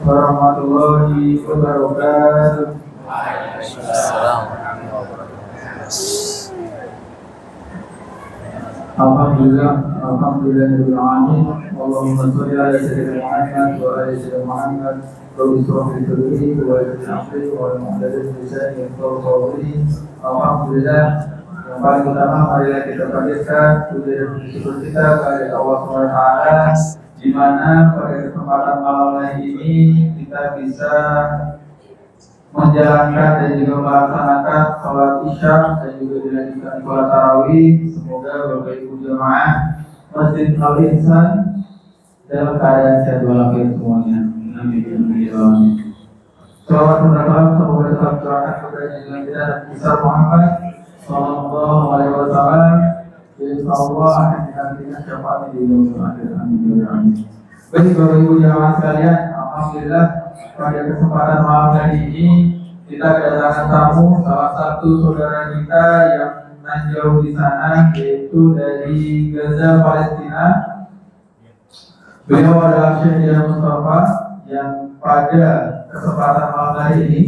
warahmatullahi wabarakatuh. Alhamdulillahirabbil alamin. Allahumma shalli ala sayyidina Muhammad wa ala sayyidina Muhammad. Rabbi shrah li sadri wa yassir li amri wa hlul 'uqdatam min lisani yafqahu qawli. Alhamdulillah. Yang paling utama marilah kita panjatkan puji dan syukur kita kepada Allah Subhanahu wa taala, di mana pada kesempatan malam hari ini kita bisa menjalankan dan juga melaksanakan sholat isya dan juga dilanjutkan sholat tarawih. Semoga Bapak Ibu jemaah Masjid Al-Ihsan dalam keadaan sehat walafiat semuanya. Amin. Shalawat dan salam semoga tetap tercurahkan kepada junjungan kita Nabi besar Muhammad Sallallahu Alaihi Wasallam. Insya Allah akan kita berikan syafaat di yaumil akhir. Amin. Baik Bapak Ibu jemaah sekalian, alhamdulillah pada kesempatan malam hari ini kita kedatangan tamu, salah satu saudara kita yang jauh di sana, yaitu dari Gaza, Palestina. Beliau adalah Syekh Dian Mustafa yang pada kesempatan malam hari ini,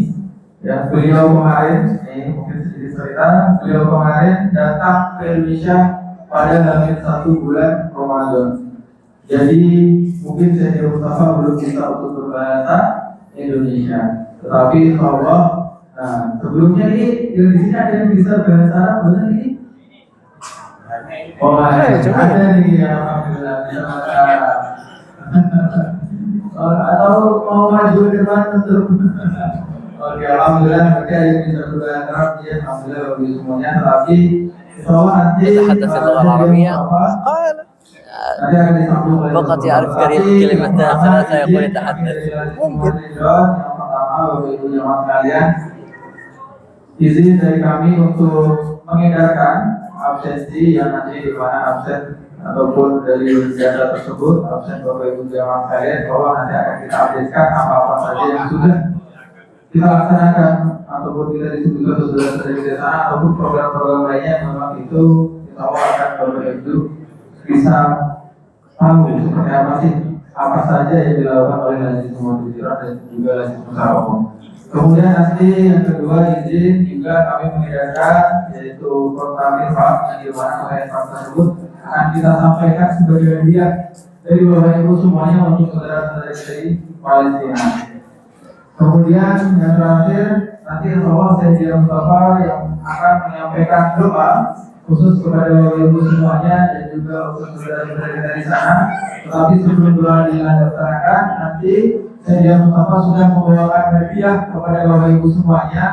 ya, beliau kemarin, ini mungkin sedikit cerita, beliau kemarin datang ke Indonesia pada H-1 bulan Ramadan. Jadi mungkin Syekh Dian Mustafa belum bisa untuk berbahasa Indonesia, tetapi insya Allah, sebelumnya ini di sini ada yang bisa bahasa Arab, benar ini? Oh, ada nih, alhamdulillah bisa bahasa Arab. Atau mau maju ke depan untuk? Oke, alhamdulillah berarti ada yang bisa berbahasa Arab, ya, alhamdulillah bagi semuanya. Tetapi insya Allah nanti فقط يعرف كلمتين ثلاثة يقول يتحدث. Mungkin. Yang pertama, Bapak Ibu jemaah sekalian, izin dari kami untuk mengedarkan absensi yang nanti di mana absen ataupun dari data tersebut, absen Bapak Ibu jemaah sekalian, bahwa nanti akan kita updatekan apa-apa saja yang sudah kita laksanakan ataupun kita disebutkan saudara-saudara di sana ataupun program-program lainnya yang memang itu insya Allah akan Bapak Ibu bisa tahu seperti apa saja yang dilakukan oleh Lazis Muhajirat dan juga Lazis Musyawarah. Kemudian nanti yang kedua, izin juga kami mengedarkan yaitu Kontamin Pak yang di mana Pak tersebut akan kita sampaikan sebagai hadiah dari Bapak Ibu semuanya untuk saudara-saudara dari Palestina. Kemudian yang terakhir nanti insya Allah saya Dian Mustafa yang akan menyampaikan doa khusus kepada Bapak Ibu semuanya dan juga untuk saudara-saudara kita di sana. Tetapi sebelum doa dilaksanakan, nanti saya Dian Mustafa sudah membawakan hadiah kepada Bapak Ibu semuanya.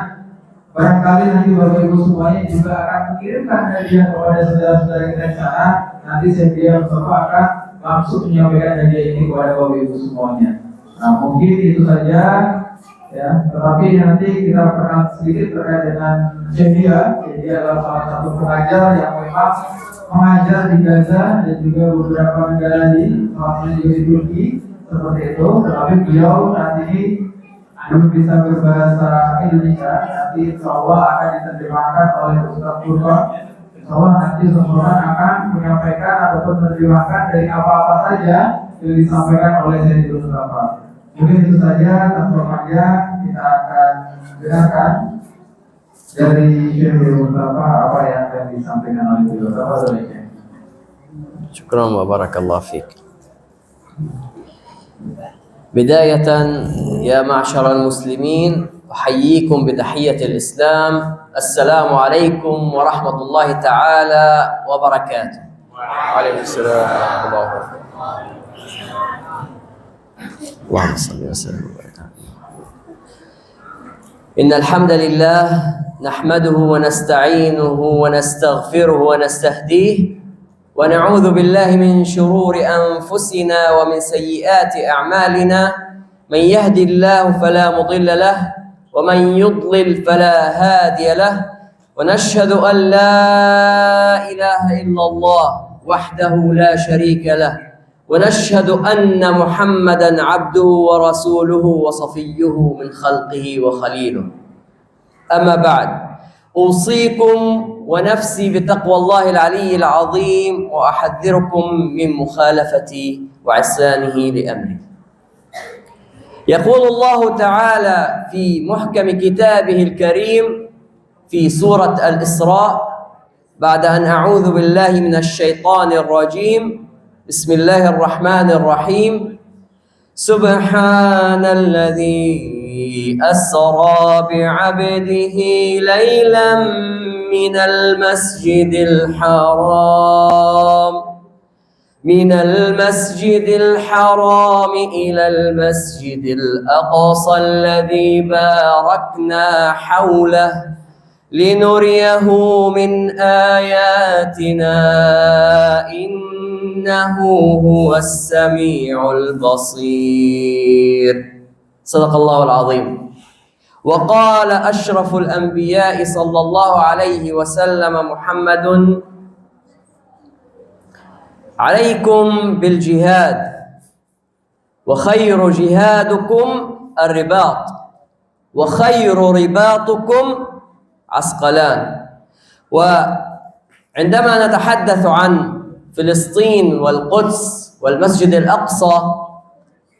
Barangkali nanti Bapak Ibu semuanya juga akan mengirimkan hadiah kepada saudara-saudara kita di sana. Nanti saya Dian Mustafa akan langsung menyampaikan hadiah ini kepada Bapak Ibu semuanya. Nah, mungkin itu saja. Ya, tetapi nanti kita perkenalkan sedikit terkait dengan Dia adalah salah satu pengajar yang memang mengajar di Gaza dan juga beberapa negara di juga di Turki seperti itu. Tetapi beliau saat ini belum bisa berbahasa Indonesia. Nanti insya Allah akan diterjemahkan oleh Ustaz Furqan. Insya Allah nanti semua akan menyampaikan ataupun menerjemahkan dari apa-apa saja yang disampaikan oleh Syekh Mustafa. Mungkin itu saja, tanpa panjang kita akan dengarkan dari Syekh Mustafa apa yang akan disampaikan oleh beliau. Tafadhol. Syukran wa barakallahu fik. بداية يا معشر المسلمين أحييكم بتحية الإسلام. السلام عليكم ورحمة الله تعالى وبركاته. وعليكم السلام ورحمة الله وبركاته. اللهم صل وسلم وبارك. إن الحمد لله نحمده ونستعينه ونستغفره ونستهديه ونعوذ بالله من شرور أنفسنا ومن سيئات أعمالنا. من يهدي الله فلا مضل له ومن يضلل فلا هادي له. ونشهد أن لا إله إلا الله وحده لا شريك له. ونشهد أن محمدًا عبده ورسوله وصفيه من خلقه وخليله. أما بعد، أوصيكم ونفسي بتقوى الله العلي العظيم وأحذركم من مخالفة وعصيانه لأمره. يقول الله تعالى في محكم كتابه الكريم في سورة الإسراء بعد أن أعوذ بالله من الشيطان الرجيم بسم الله الرحمن الرحيم سبحان الذي أسرى بعبده ليلا من المسجد الحرام إلى المسجد الأقصى الذي باركنا حوله لنريه من آياتنا إنه هو السميع البصير. صدق الله العظيم. وقال أشرف الأنبياء صلى الله عليه وسلم محمد عليكم بالجهاد وخير جهادكم الرباط وخير رباطكم عسقلان. وعندما نتحدث عن فلسطين والقدس والمسجد الأقصى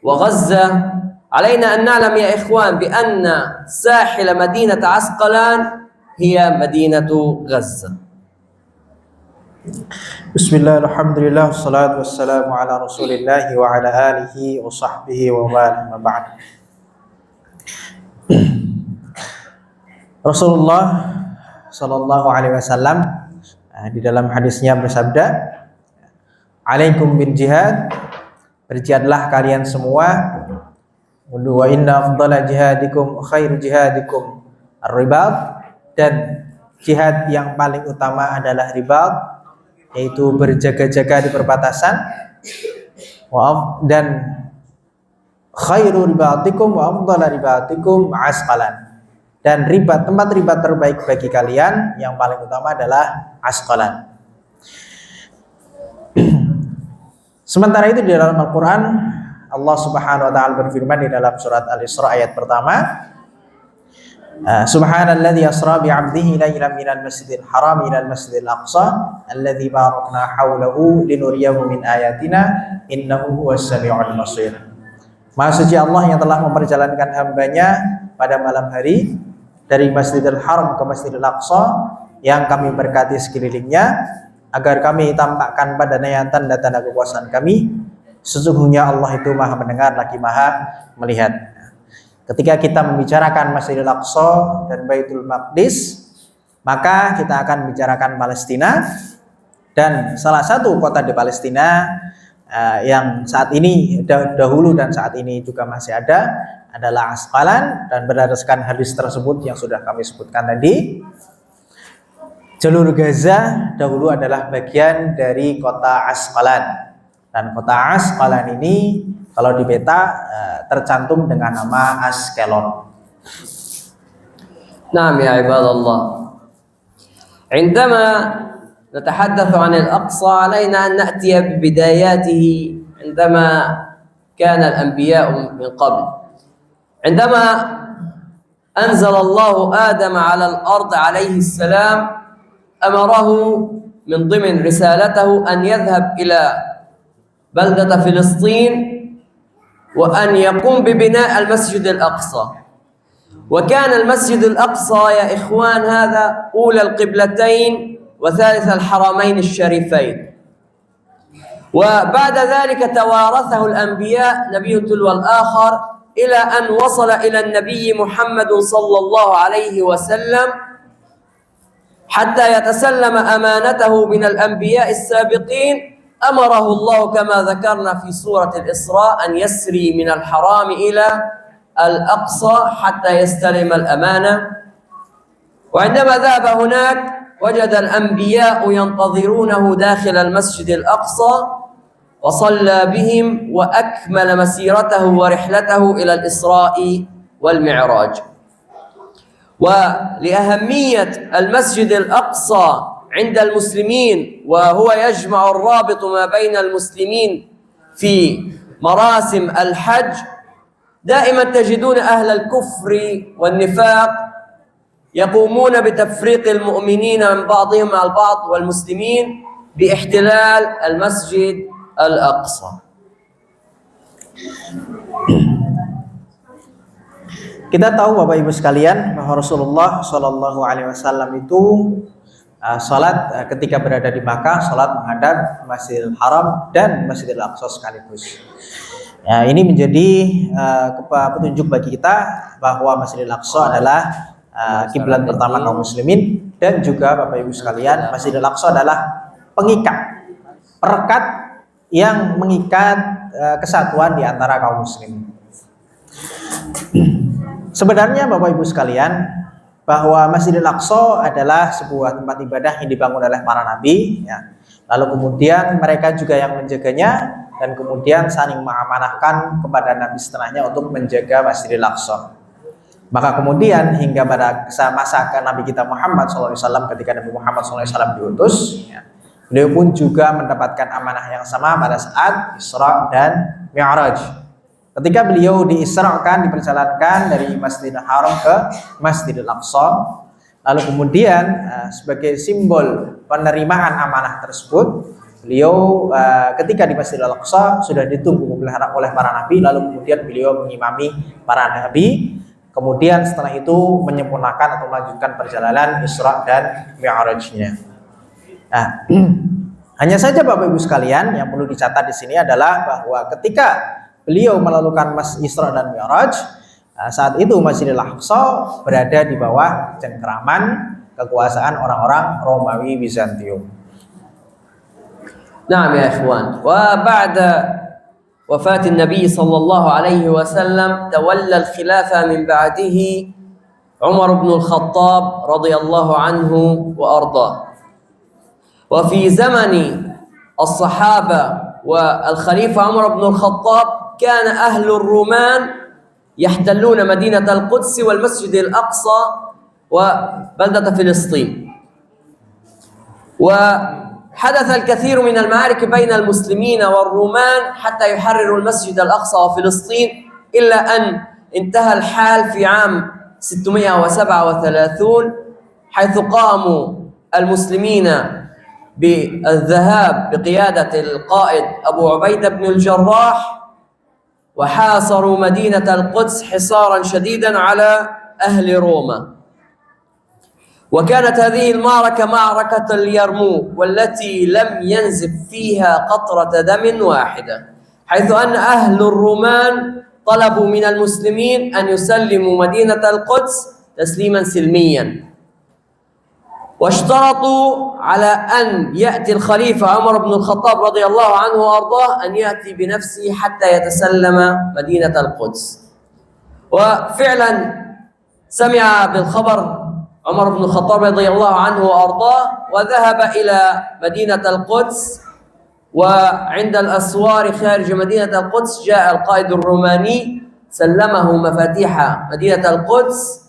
وغزة علينا أن نعلم يا إخوان بأن ساحل مدينة عسقلان هي مدينة غزة. Bismillah, alhamdulillah, wassalatu wassalamu ala rasulillah wa ala alihi wa sahbihi wa man ba'd. Rasulullah sallallahu alaihi wasallam di dalam hadisnya bersabda, "Alaikum bil jihad, berjihadlah kalian semua. Wa inna afdala jihadikum khairu jihadikum ar-ribat." Dan jihad yang paling utama adalah ribat, yaitu berjaga-jaga di perbatasan. Dan khairu ribatikum wa afdala ribatikum Asqalan. Dan tempat ribat terbaik bagi kalian yang paling utama adalah Asqalan. Sementara itu di dalam Al-Quran Allah Subhanahu wa ta'ala berfirman di dalam surat Al-Isra ayat pertama, Subhanalladzi asra bi 'abdihi lailan minal masjidil haram ilal masjidil aqsa alladzi barakna haulahu linuriyahu min ayatina innahu huwas samiul basir. Maha suci Allah yang telah memperjalankan hambanya pada malam hari dari Masjidil Haram ke Masjidil Aqsa yang kami berkati sekelilingnya agar kami tampakkan padanya tanda-tanda kekuasaan kami. Sesungguhnya Allah itu Maha mendengar lagi Maha melihat. Ketika kita membicarakan Masjidil Aqsa dan Baitul Maqdis, maka kita akan membicarakan Palestina. Dan salah satu kota di Palestina yang saat ini dahulu dan saat ini juga masih ada adalah Asqalan. Dan berdasarkan hadis tersebut yang sudah kami sebutkan tadi, jalur Gaza dahulu adalah bagian dari kota Asqalan. Dan kota Asqalan ini kalau di peta tercantum dengan nama Askelon. نعم يا عباد الله، عندما نتحدث عن الأقصى علينا أن نأتي ببداياته عندما كان الأنبياء من قبل. عندما أنزل الله آدم على الأرض عليه السلام أمره من ضمن رسالته أن يذهب إلى بلدة فلسطين وأن يقوم ببناء المسجد الأقصى. وكان المسجد الأقصى يا إخوان هذا أولى القبلتين وثالث الحرمين الشريفين. وبعد ذلك توارثه الأنبياء نبي تلو الآخر إلى أن وصل إلى النبي محمد صلى الله عليه وسلم حتى يتسلم أمانته من الأنبياء السابقين. أمره الله كما ذكرنا في سورة الإسراء أن يسري من الحرام إلى الأقصى حتى يستلم الأمانة. وعندما ذهب هناك وجد الأنبياء ينتظرونه داخل المسجد الأقصى وصلى بهم وأكمل مسيرته ورحلته إلى الإسراء والمعراج. ولأهمية المسجد الأقصى عند المسلمين وهو يجمع الرابط ما بين المسلمين في مراسم الحج، دائما تجدون أهل الكفر والنفاق يقومون بتفريق المؤمنين من بعضهم مع البعض والمسلمين باحتلال المسجد الأقصى. Kita tahu Bapak Ibu sekalian bahwa Rasulullah Shallallahu Alaihi Wasallam itu salat ketika berada di Makkah, salat menghadap Masjidil Haram dan Masjidil Aqsa sekaligus. Ya, ini menjadi petunjuk bagi kita bahwa Masjidil Aqsa adalah kiblat pertama kaum muslimin, dan juga Bapak Ibu sekalian, Masjidil Aqsa adalah pengikat, perekat yang mengikat kesatuan di antara kaum muslimin. Sebenarnya Bapak Ibu sekalian, bahwa Masjidil Aqsa adalah sebuah tempat ibadah yang dibangun oleh para nabi, ya. Lalu kemudian mereka juga yang menjaganya, dan kemudian saling mengamanahkan kepada nabi setelahnya untuk menjaga Masjidil Aqsa. Maka kemudian hingga pada masa Nabi kita Muhammad SAW, ketika Nabi Muhammad SAW diutus, ya, beliau pun juga mendapatkan amanah yang sama pada saat Isra dan Mi'raj. Ketika beliau diisrakan, diperjalankan dari Masjidil Haram ke Masjidil Aqsa, lalu kemudian sebagai simbol penerimaan amanah tersebut, beliau ketika di Masjidil Aqsa sudah ditunggu oleh para nabi, lalu kemudian beliau mengimami para nabi, kemudian setelah itu menyempurnakan atau melanjutkan perjalanan Isra dan Mi'rajnya. Nah, hanya saja Bapak Ibu sekalian, yang perlu dicatat di sini adalah bahwa ketika beliau melakukan Isra dan Mi'raj, saat itu Masjidil Aqsa berada di bawah cengkeraman kekuasaan orang-orang Romawi Bizantium. نعم يا إخوان. وبعد وفاة النبي صلى الله عليه وسلم تولى الخلافة من بعده عمر بن الخطاب رضي الله عنه وأرضاه. وفي زمن الصحابة والخليفة عمر بن الخطاب كان أهل الرومان يحتلون مدينة القدس والمسجد الأقصى وبلدة فلسطين. وحدث الكثير من المعارك بين المسلمين والرومان حتى يحرروا المسجد الأقصى وفلسطين، إلا أن انتهى الحال في عام 637 حيث قاموا المسلمين بالذهاب بقيادة القائد أبو عبيدة بن الجراح، وحاصروا مدينة القدس حصارا شديدا على أهل روما. وكانت هذه المعركة معركة اليرموك، والتي لم ينزف فيها قطرة دم واحدة، حيث أن أهل الرومان طلبوا من المسلمين أن يسلموا مدينة القدس تسليما سلميا، واشترطوا على أن يأتي الخليفة عمر بن الخطاب رضي الله عنه وأرضاه أن يأتي بنفسه حتى يتسلم مدينة القدس. وفعلا سمع بالخبر عمر بن الخطاب رضي الله عنه وأرضاه، وذهب إلى مدينة القدس. وعند الأسوار خارج مدينة القدس جاء القائد الروماني سلمه مفاتيح مدينة القدس،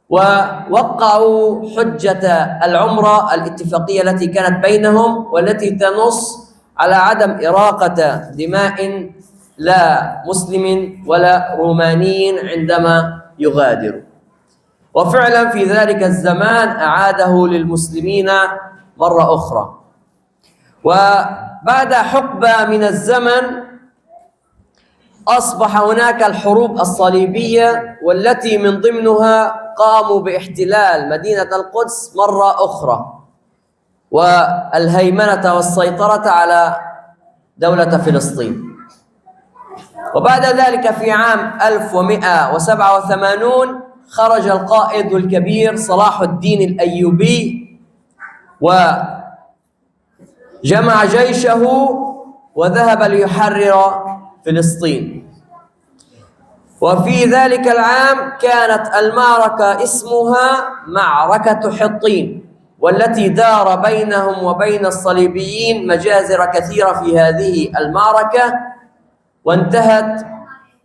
ووقعوا حجة العمرة الاتفاقية التي كانت بينهم، والتي تنص على عدم إراقة دماء لا مسلم ولا روماني عندما يغادر. وفعلا في ذلك الزمان أعاده للمسلمين مرة أخرى. وبعد حقبة من الزمن أصبح هناك الحروب الصليبية، والتي من ضمنها قاموا باحتلال مدينة القدس مرة أخرى، والهيمنة والسيطرة على دولة فلسطين. وبعد ذلك في عام 1187 خرج القائد الكبير صلاح الدين الأيوبي، وجمع جيشه وذهب ليحرر فلسطين. وفي ذلك العام كانت المعركة اسمها معركة حطين، والتي دار بينهم وبين الصليبيين مجازر كثيرة في هذه المعركة، وانتهت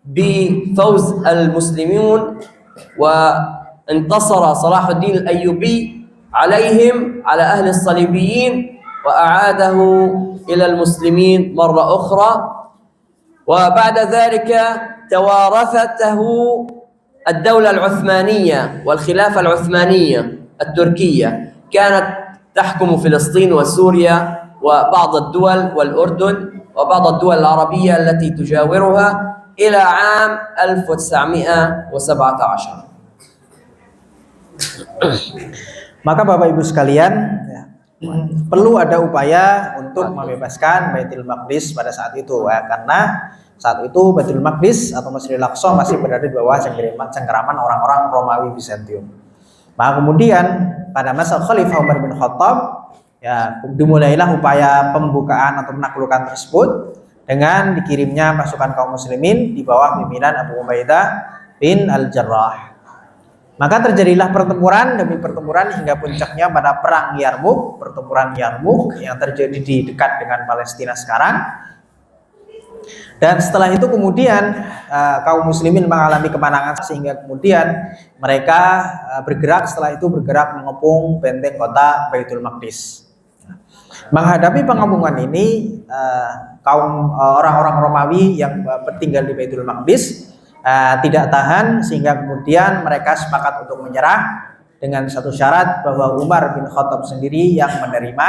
بفوز المسلمين، وانتصر صلاح الدين الأيوبي عليهم على أهل الصليبيين، وأعاده إلى المسلمين مرة أخرى. وبعد ذلك توارثته الدولة العثمانية والخلافة العثمانية التركية، كانت تحكم فلسطين وسوريا وبعض الدول والأردن وبعض الدول العربية التي تجاورها، إلى عام 1917. Maka Bapak Ibu sekalian, ya, perlu ada upaya untuk membebaskan Baitul Maqdis pada saat itu, ya, karena saat itu Baitul Maqdis atau Masjidil Aqsa masih berada di bawah cengkeraman orang-orang Romawi Bizantium. Maka kemudian pada masa Khalifah Umar bin Khattab, ya, dimulailah upaya pembukaan atau penaklukan tersebut dengan dikirimnya pasukan kaum muslimin di bawah pimpinan Abu Ubaidah bin Al-Jarrah. Maka terjadilah pertempuran demi pertempuran hingga puncaknya pada perang Yarmuk, pertempuran Yarmuk yang terjadi di dekat dengan Palestina sekarang. Dan setelah itu kemudian kaum muslimin mengalami kemenangan sehingga kemudian mereka setelah itu bergerak mengepung benteng kota Baitul Maqdis. Menghadapi pengepungan ini, kaum orang-orang Romawi yang tinggal di Baitul Maqdis tidak tahan sehingga kemudian mereka sepakat untuk menyerah dengan satu syarat bahwa Umar bin Khattab sendiri yang menerima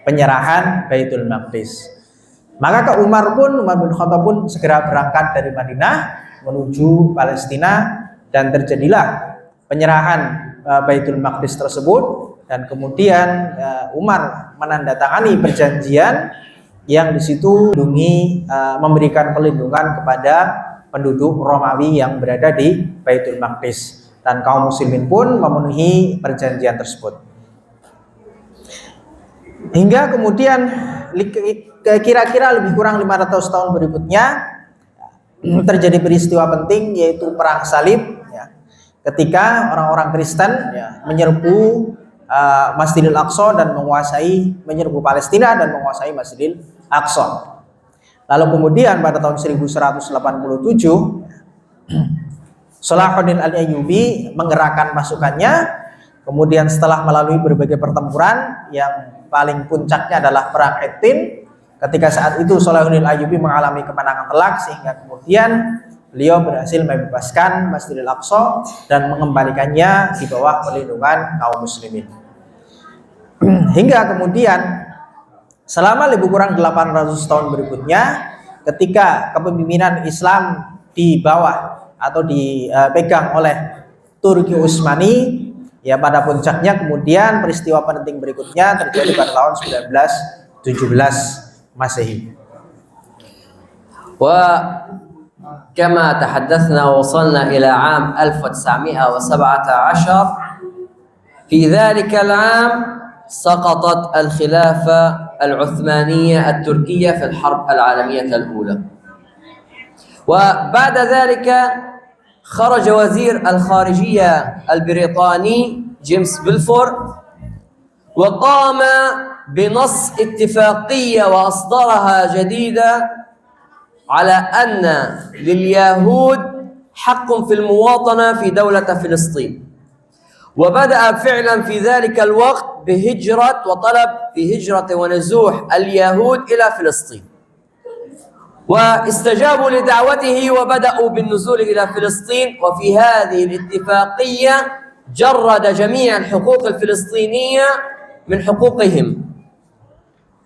penyerahan Baitul Maqdis. Maka Umar bin Khattab pun segera berangkat dari Madinah menuju Palestina dan terjadilah penyerahan Baitul Maqdis tersebut, dan kemudian Umar menandatangani perjanjian yang di situ memberikan perlindungan kepada penduduk Romawi yang berada di Baitul Maqdis, dan kaum muslimin pun memenuhi perjanjian tersebut. Hingga kemudian kira-kira lebih kurang 500 tahun berikutnya terjadi peristiwa penting, yaitu perang salib, ya, ketika orang-orang Kristen, ya, menyerbu Masjidil Aqsa dan menyerbu Palestina dan menguasai Masjidil Aqsa. Lalu kemudian pada tahun 1187 Salahuddin Al-Ayyubi menggerakkan pasukannya. Kemudian setelah melalui berbagai pertempuran yang paling puncaknya adalah perang Hittin, ketika saat itu Salahuddin Al-Ayyubi mengalami kemenangan telak sehingga kemudian beliau berhasil membebaskan Masjidil Aqsa dan mengembalikannya di bawah perlindungan kaum muslimin. Hingga kemudian selama lebih kurang 800 tahun berikutnya, ketika kepemimpinan Islam di bawah atau dipegang oleh Turki Utsmani, ya, pada puncaknya kemudian peristiwa penting berikutnya terjadi pada tahun 1917 Masehi. وكما تحدثنا وصلنا إلى عام 1917. في ذلك العام سقطت الخلافة العثمانية التركية في الحرب العالمية الأولى. وبعد ذلك خرج وزير الخارجية البريطاني جيمس بلفور وقام بنص اتفاقية وأصدرها جديدة على أن لليهود حق في المواطنة في دولة فلسطين. وبدأ فعلا في ذلك الوقت بهجرة وطلب في هجرة ونزوح اليهود إلى فلسطين، واستجابوا لدعوته وبدأوا بالنزول إلى فلسطين. وفي هذه الاتفاقية جرد جميع الحقوق الفلسطينية من حقوقهم،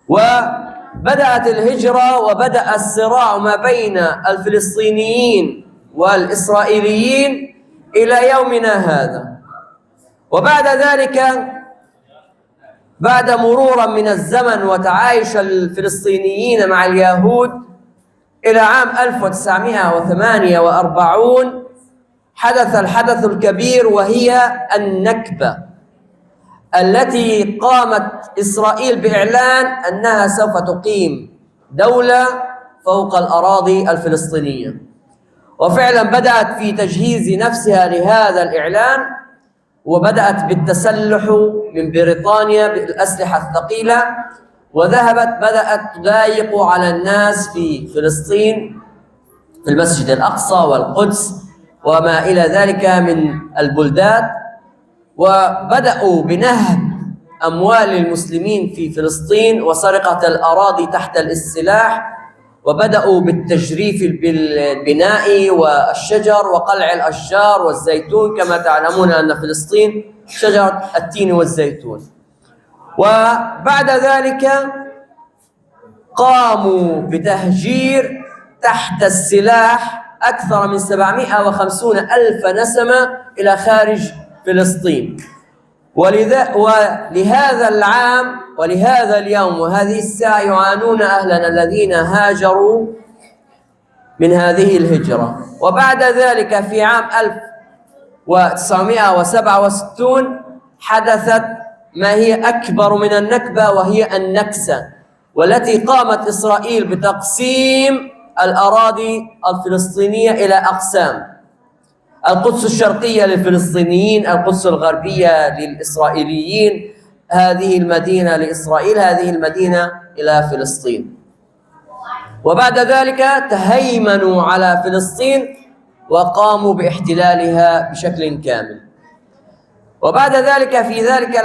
وبدأت الهجرة وبدأ الصراع ما بين الفلسطينيين والإسرائيليين إلى يومنا هذا. وبعد ذلك بعد مرورا من الزمن وتعايش الفلسطينيين مع اليهود إلى عام 1948 حدث الحدث الكبير، وهي النكبة التي قامت إسرائيل بإعلان أنها سوف تقيم دولة فوق الأراضي الفلسطينية. وفعلا بدأت في تجهيز نفسها لهذا الإعلان، وبدأت بالتسلح من بريطانيا بالأسلحة الثقيلة، بدأت تضايق على الناس في فلسطين في المسجد الأقصى والقدس وما إلى ذلك من البلدات، وبدأوا بنهب أموال المسلمين في فلسطين وسرقة الأراضي تحت السلاح، وبدأوا بالتجريف بالبناء والشجر وقلع الأشجار والزيتون، كما تعلمون أن فلسطين شجرة التين والزيتون. وبعد ذلك قاموا بتهجير تحت السلاح أكثر من 750 ألف نسمة إلى خارج فلسطين. ولهذا العام ولهذا اليوم وهذه الساعة يعانون أهلنا الذين هاجروا من هذه الهجرة. وبعد ذلك في عام 1967 حدثت ما هي أكبر من النكبة، وهي النكسة، والتي قامت إسرائيل بتقسيم الأراضي الفلسطينية إلى أقسام: القدس الشرقية للفلسطينيين، القدس الغربية للإسرائيليين، هذه المدينة لإسرائيل، هذه المدينة إلى فلسطين. وبعد ذلك تهيمنوا على فلسطين وقاموا باحتلالها بشكل كامل. وبعد ذلك في ذلك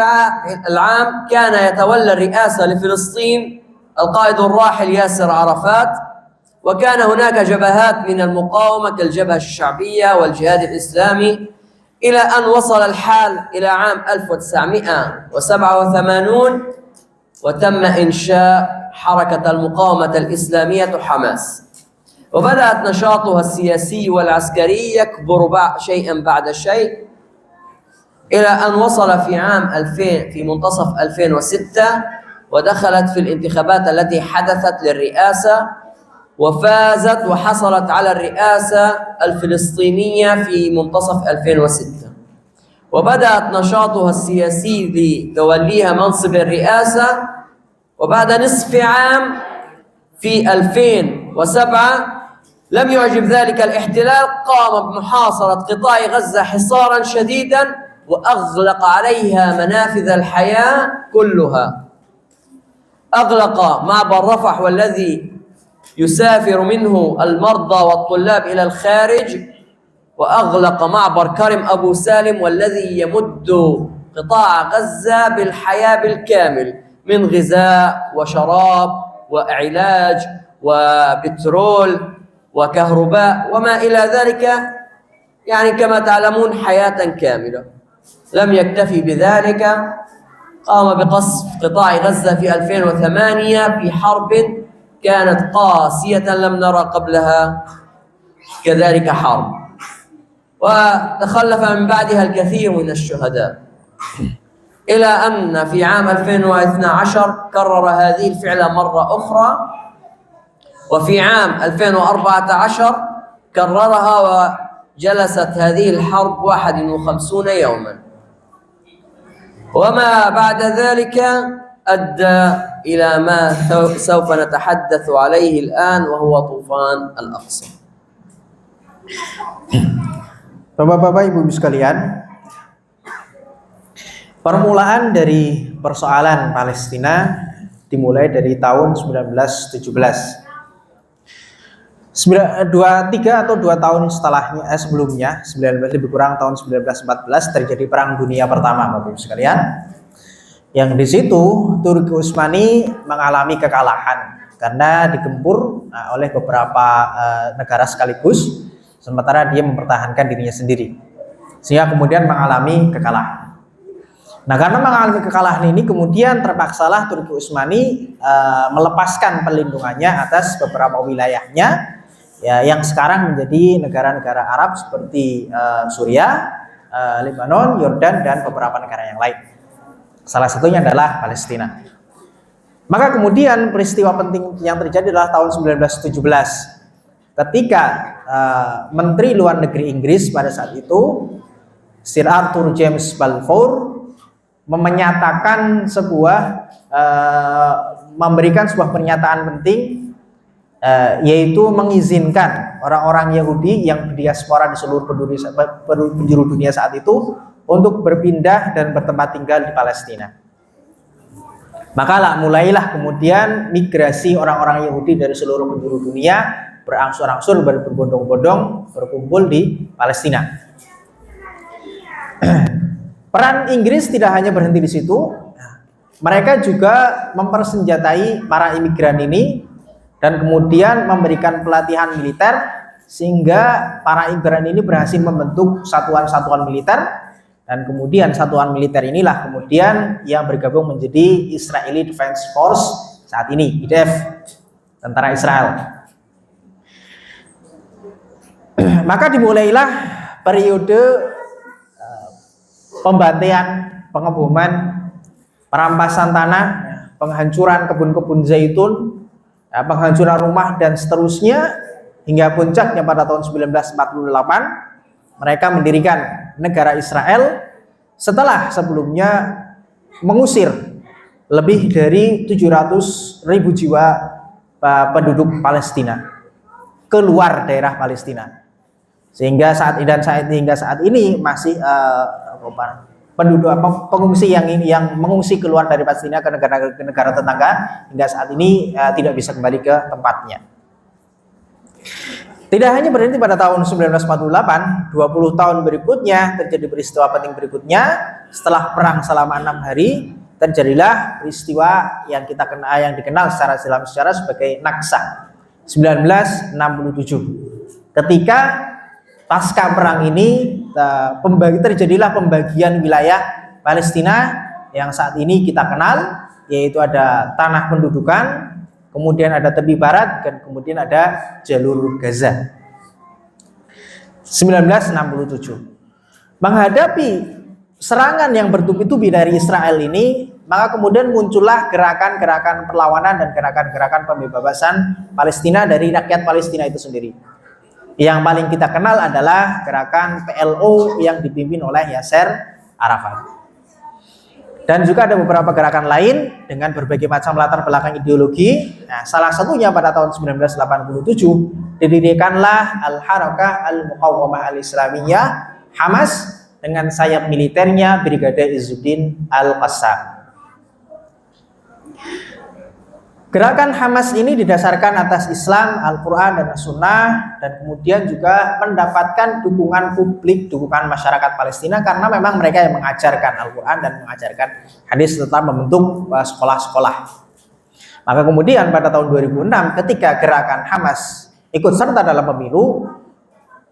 العام كان يتولى الرئاسة لفلسطين القائد الراحل ياسر عرفات، وكان هناك جبهات من المقاومة كالجبهة الشعبية والجهاد الإسلامي، إلى أن وصل الحال إلى عام 1987 وتم إنشاء حركة المقاومة الإسلامية حماس، وبدأت نشاطها السياسي والعسكري يكبر شيئا بعد شيء، إلى أن وصل في عام 2000 في منتصف 2006 ودخلت في الانتخابات التي حدثت للرئاسة وفازت وحصلت على الرئاسة الفلسطينية في منتصف 2006. وبدأت نشاطها السياسي لتوليها منصب الرئاسة، وبعد نصف عام في 2007 لم يعجب ذلك الاحتلال، قام بمحاصرة قطاع غزة حصارا شديدا وأغلق عليها منافذ الحياة كلها. أغلق معبر رفح والذي يسافر منه المرضى والطلاب إلى الخارج، وأغلق معبر كرم أبو سالم والذي يمد قطاع غزة بالحياة بالكامل من غذاء وشراب وعلاج وبترول وكهرباء وما إلى ذلك، يعني كما تعلمون حياة كاملة. لم يكتفي بذلك، قام بقصف قطاع غزة في 2008 في حرب كانت قاسية لم نرى قبلها كذلك حرب، وتخلف من بعدها الكثير من الشهداء، إلى أن في عام 2012 كرر هذه الفعلة مرة أخرى، وفي عام 2014 كررها وجلست هذه الحرب 51 يوما. وما بعد ذلك أدى إلى ما سوف نتحدث عليه الآن، وهو طوفان الأقصى. Bapak-bapak, ibu-ibu sekalian, permulaan dari persoalan Palestina dimulai dari tahun 1917. 2 tahun setelahnya, sebelumnya, lebih kurang tahun 1914 terjadi Perang Dunia Pertama, Bapak-ibu sekalian. Yang di situ Turki Utsmani mengalami kekalahan karena digempur oleh beberapa negara sekaligus, sementara dia mempertahankan dirinya sendiri, sehingga kemudian mengalami kekalahan. Nah, karena mengalami kekalahan ini kemudian terpaksalah Turki Utsmani melepaskan perlindungannya atas beberapa wilayahnya, ya, yang sekarang menjadi negara-negara Arab seperti Suriah, Lebanon, Yordan, dan beberapa negara yang lain. Salah satunya adalah Palestina. Maka kemudian peristiwa penting yang terjadi adalah tahun 1917 ketika Menteri Luar Negeri Inggris pada saat itu, Sir Arthur James Balfour, menyatakan memberikan sebuah pernyataan penting, yaitu mengizinkan orang-orang Yahudi yang berdiaspora di seluruh penjuru dunia saat itu untuk berpindah dan bertempat tinggal di Palestina. Maka mulailah kemudian migrasi orang-orang Yahudi dari seluruh penjuru dunia berangsur-angsur berbondong-bondong berkumpul di Palestina. Peran Inggris tidak hanya berhenti di situ, mereka juga mempersenjatai para imigran ini dan kemudian memberikan pelatihan militer sehingga para imigran ini berhasil membentuk satuan-satuan militer, dan kemudian satuan militer inilah kemudian yang bergabung menjadi Israeli Defense Force saat ini, IDF, tentara Israel. Maka dimulailah periode pembantaian, pengeboman, perampasan tanah, penghancuran kebun-kebun zaitun, penghancuran rumah dan seterusnya, hingga puncaknya pada tahun 1948 mereka mendirikan negara Israel setelah sebelumnya mengusir lebih dari 700.000 jiwa penduduk Palestina keluar daerah Palestina, sehingga hingga saat ini masih penduduk pengungsi yang mengungsi keluar dari Palestina ke negara tetangga hingga saat ini tidak bisa kembali ke tempatnya. Tidak hanya berhenti pada tahun 1948, 20 tahun berikutnya terjadi peristiwa penting berikutnya. Setelah perang selama 6 hari, terjadilah peristiwa yang dikenal secara Islam sebagai Naksa 1967. Ketika pasca perang ini terjadilah pembagian wilayah Palestina yang saat ini kita kenal, yaitu ada tanah pendudukan, kemudian ada tepi barat, dan kemudian ada jalur Gaza. 1967. Menghadapi serangan yang bertubi-tubi dari Israel ini, maka kemudian muncullah gerakan-gerakan perlawanan dan gerakan-gerakan pembebasan Palestina dari rakyat Palestina itu sendiri. Yang paling kita kenal adalah gerakan PLO yang dipimpin oleh Yasser Arafat. Dan juga ada beberapa gerakan lain dengan berbagai macam latar belakang ideologi. Nah, salah satunya pada tahun 1987 didirikanlah Al-Harakah Al-Muqawwamah Al-Islamiyah, Hamas, dengan sayap militernya Brigade Izzuddin Al-Qassam. Gerakan Hamas ini didasarkan atas Islam, Al-Quran, dan As-Sunnah, dan kemudian juga mendapatkan dukungan publik, dukungan masyarakat Palestina, karena memang mereka yang mengajarkan Al-Quran dan mengajarkan hadis serta membentuk sekolah-sekolah. Maka kemudian pada tahun 2006 ketika gerakan Hamas ikut serta dalam pemilu,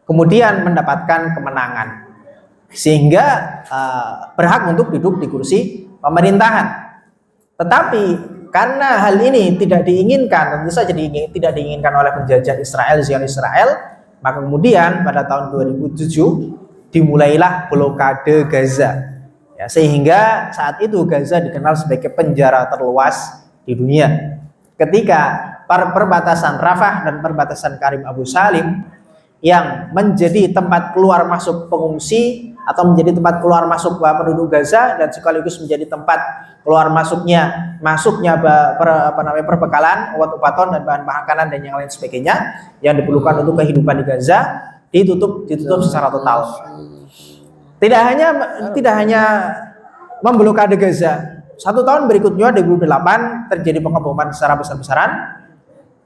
kemudian mendapatkan kemenangan, sehingga berhak untuk duduk di kursi pemerintahan. Tetapi karena hal ini tidak diinginkan, tentu saja tidak diinginkan oleh penjajah Israel, Zionis Israel, maka kemudian pada tahun 2007 dimulailah blokade Gaza. Ya, sehingga saat itu Gaza dikenal sebagai penjara terluas di dunia. Ketika perbatasan Rafah dan perbatasan Karim Abu Salim yang menjadi tempat keluar masuk pengungsi atau menjadi tempat keluar masuk penduduk Gaza, dan sekaligus menjadi tempat keluar masuknya perbekalan, obat-obatan dan bahan makanan dan yang lain sebagainya yang diperlukan untuk kehidupan di Gaza, ditutup secara total. Tidak hanya memblokade Gaza. 1 tahun berikutnya 2008 terjadi pengeboman secara besar-besaran.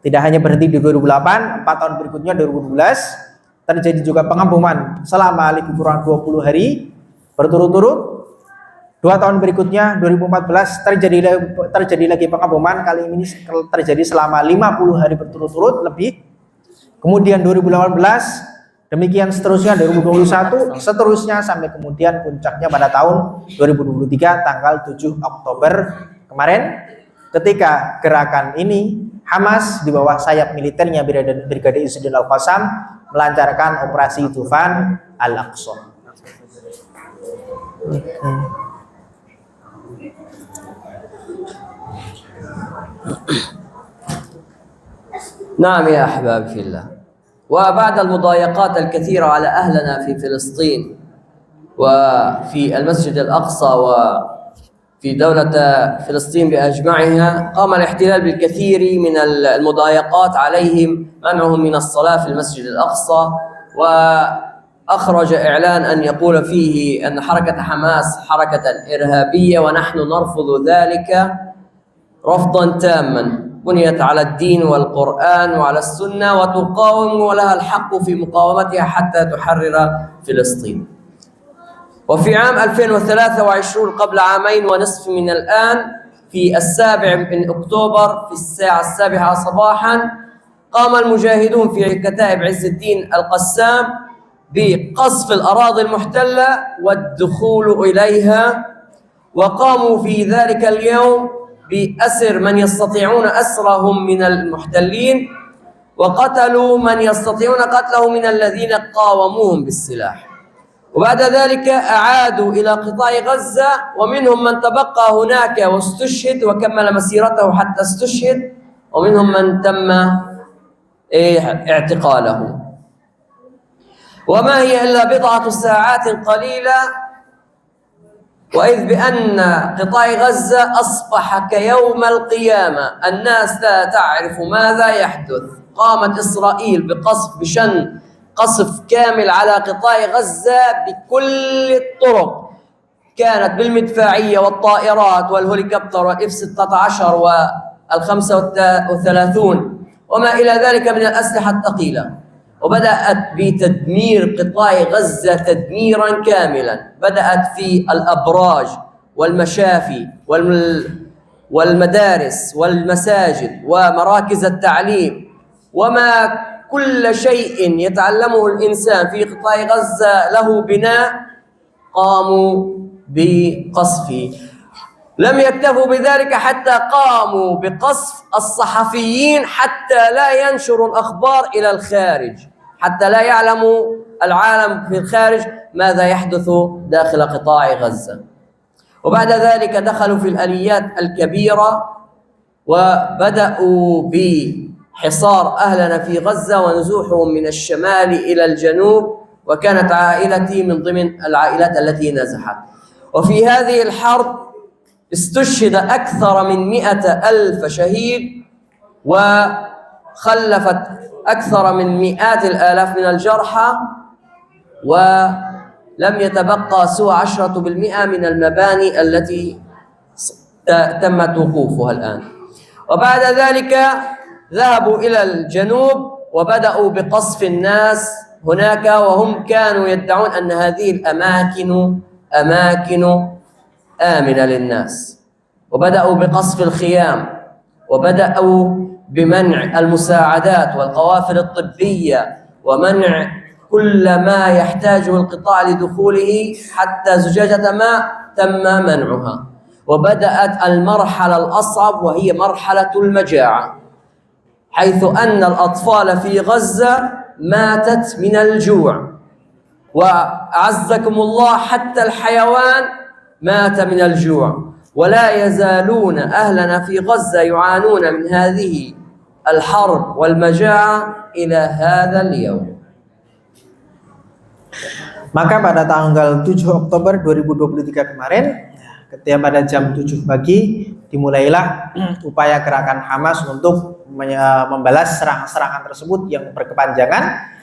Tidak hanya berhenti di 2008, 4 tahun berikutnya 2012 terjadi juga pengeboman selama lebih kurang 20 hari berturut-turut. 2 tahun berikutnya 2014 terjadi lagi pengeboman, kali ini terjadi selama 50 hari berturut-turut lebih. Kemudian 2018, demikian seterusnya 2021, seterusnya sampai kemudian puncaknya pada tahun 2023 tanggal 7 Oktober kemarin, ketika gerakan ini Hamas di bawah sayap militernya Brigade Izzuddin Al-Qassam melancarkan operasi Tufan Al-Aqsa. نعم يا أحباب في الله. وبعد المضايقات الكثيرة على أهلنا في فلسطين وفي المسجد الأقصى وفي دولة فلسطين بأجمعها، قام الاحتلال بالكثير من المضايقات عليهم، منعهم من الصلاة في المسجد الأقصى، وأخرج إعلان أن يقول فيه أن حركة حماس حركة إرهابية ونحن نرفض ذلك رفضا تاما، بنيت على الدين والقرآن وعلى السنة وتقاوم ولها الحق في مقاومتها حتى تحرر فلسطين. وفي عام 2023 قبل عامين ونصف من الآن، في 7 من أكتوبر في الساعة 7 صباحا، قام المجاهدون في كتائب عز الدين القسام بقصف الأراضي المحتلة والدخول إليها، وقاموا في ذلك اليوم بأسر من يستطيعون أسرهم من المحتلين، وقتلوا من يستطيعون قتله من الذين قاوموهم بالسلاح. وبعد ذلك أعادوا إلى قطاع غزة، ومنهم من تبقى هناك واستشهد وكمل مسيرته حتى استشهد، ومنهم من تم اعتقاله. وما هي إلا بضعة ساعات قليلة وإذ بأن قطاع غزة أصبح كيوم القيامة، الناس لا تعرف ماذا يحدث. قامت إسرائيل بشن قصف كامل على قطاع غزة بكل الطرق، كانت بالمدفعية والطائرات والهليكوبتر والإف 16 وال35 وما إلى ذلك من الأسلحة الثقيلة. وبدأت بتدمير قطاع غزة تدميرا كاملا، بدأت في الأبراج والمشافي والمدارس والمساجد ومراكز التعليم، وما كل شيء يتعلمه الإنسان في قطاع غزة له بناء قاموا بقصفه. لم يكتفوا بذلك حتى قاموا بقصف الصحفيين حتى لا ينشروا الأخبار إلى الخارج، حتى لا يعلم العالم في الخارج ماذا يحدث داخل قطاع غزة. وبعد ذلك دخلوا في الآليات الكبيرة وبدأوا بحصار أهلنا في غزة ونزوحهم من الشمال إلى الجنوب، وكانت عائلتي من ضمن العائلات التي نزحت. وفي هذه الحرب استشهد أكثر من 100,000 شهيد، وخلفت أكثر من مئات الآلاف من الجرحى، ولم يتبقى سوى 10% من المباني التي تم توقيفها الآن. وبعد ذلك ذهبوا إلى الجنوب وبدأوا بقصف الناس هناك، وهم كانوا يدعون أن هذه الأماكن أماكن آمنة للناس. وبدأوا بقصف الخيام، وبدأوا بمنع المساعدات والقوافل الطبية، ومنع كل ما يحتاجه القطاع لدخوله، حتى زجاجة ماء تم منعها. وبدأت المرحلة الأصعب وهي مرحلة المجاعة، حيث أن الأطفال في غزة ماتت من الجوع، وأعزكم الله حتى الحيوان مات من الجوع. ولا يزالون أهلنا في غزة يعانون من هذه الحرب والمجاعة إلى هذا اليوم. Maka pada tanggal 7 Oktober 2023 kemarin, ketika pada jam 7 pagi dimulailah upaya gerakan Hamas untuk membalas serangan-serangan tersebut yang berkepanjangan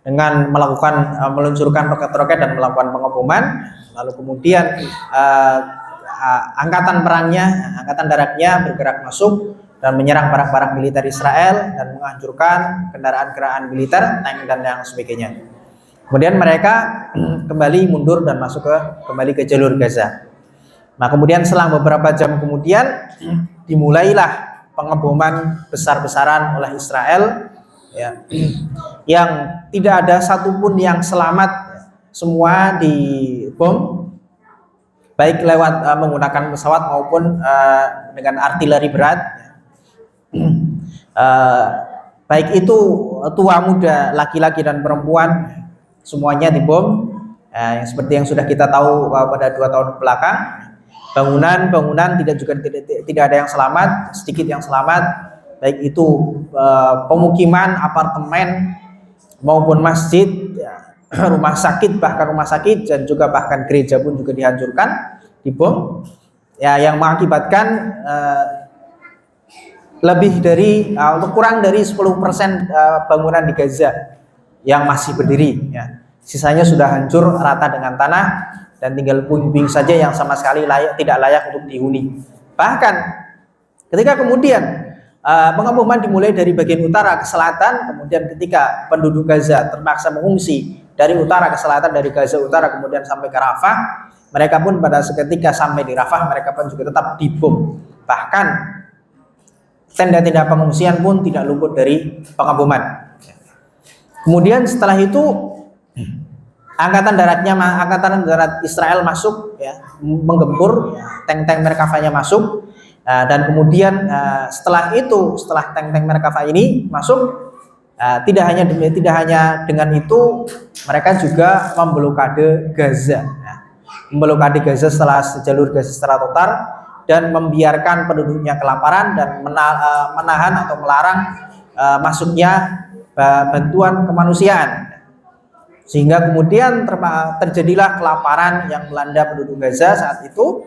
dengan meluncurkan roket-roket dan melakukan pengeboman. Lalu kemudian angkatan daratnya bergerak masuk dan menyerang barang-barang militer Israel dan menghancurkan kendaraan-kendaraan militer, tank dan yang sebagainya. Kemudian mereka kembali mundur dan kembali ke jalur Gaza. Nah, kemudian selang beberapa jam kemudian dimulailah pengeboman besar-besaran oleh Israel, ya, yang tidak ada satupun yang selamat, semua dibom, baik lewat menggunakan pesawat maupun dengan artileri berat. Baik itu tua muda, laki-laki dan perempuan, semuanya dibom. Seperti yang sudah kita tahu pada 2 tahun belakang, bangunan tidak ada yang selamat, sedikit yang selamat, baik itu pemukiman, apartemen maupun masjid, rumah sakit, bahkan rumah sakit dan juga bahkan gereja pun juga dihancurkan, dibom, ya, yang mengakibatkan kurang dari 10% bangunan di Gaza yang masih berdiri, ya. Sisanya sudah hancur rata dengan tanah dan tinggal puing-puing saja yang sama sekali tidak layak untuk dihuni. Bahkan ketika kemudian pengeboman dimulai dari bagian utara ke selatan, kemudian ketika penduduk Gaza terpaksa mengungsi dari utara ke selatan, dari Gaza utara kemudian sampai ke Rafah, mereka pun pada seketika sampai di Rafah mereka pun juga tetap dibom. Bahkan tenda-tenda pengungsian pun tidak luput dari pengeboman. Kemudian setelah itu angkatan darat Israel masuk, ya, menggempur, tank-tank Merkavanya masuk, dan kemudian setelah tank-tank Merkava ini masuk, Tidak hanya dengan itu, mereka juga memblokade Gaza. Memblokade Gaza jalur Gaza secara total dan membiarkan penduduknya kelaparan dan menahan atau melarang masuknya bantuan kemanusiaan, sehingga kemudian terjadilah kelaparan yang melanda penduduk Gaza saat itu.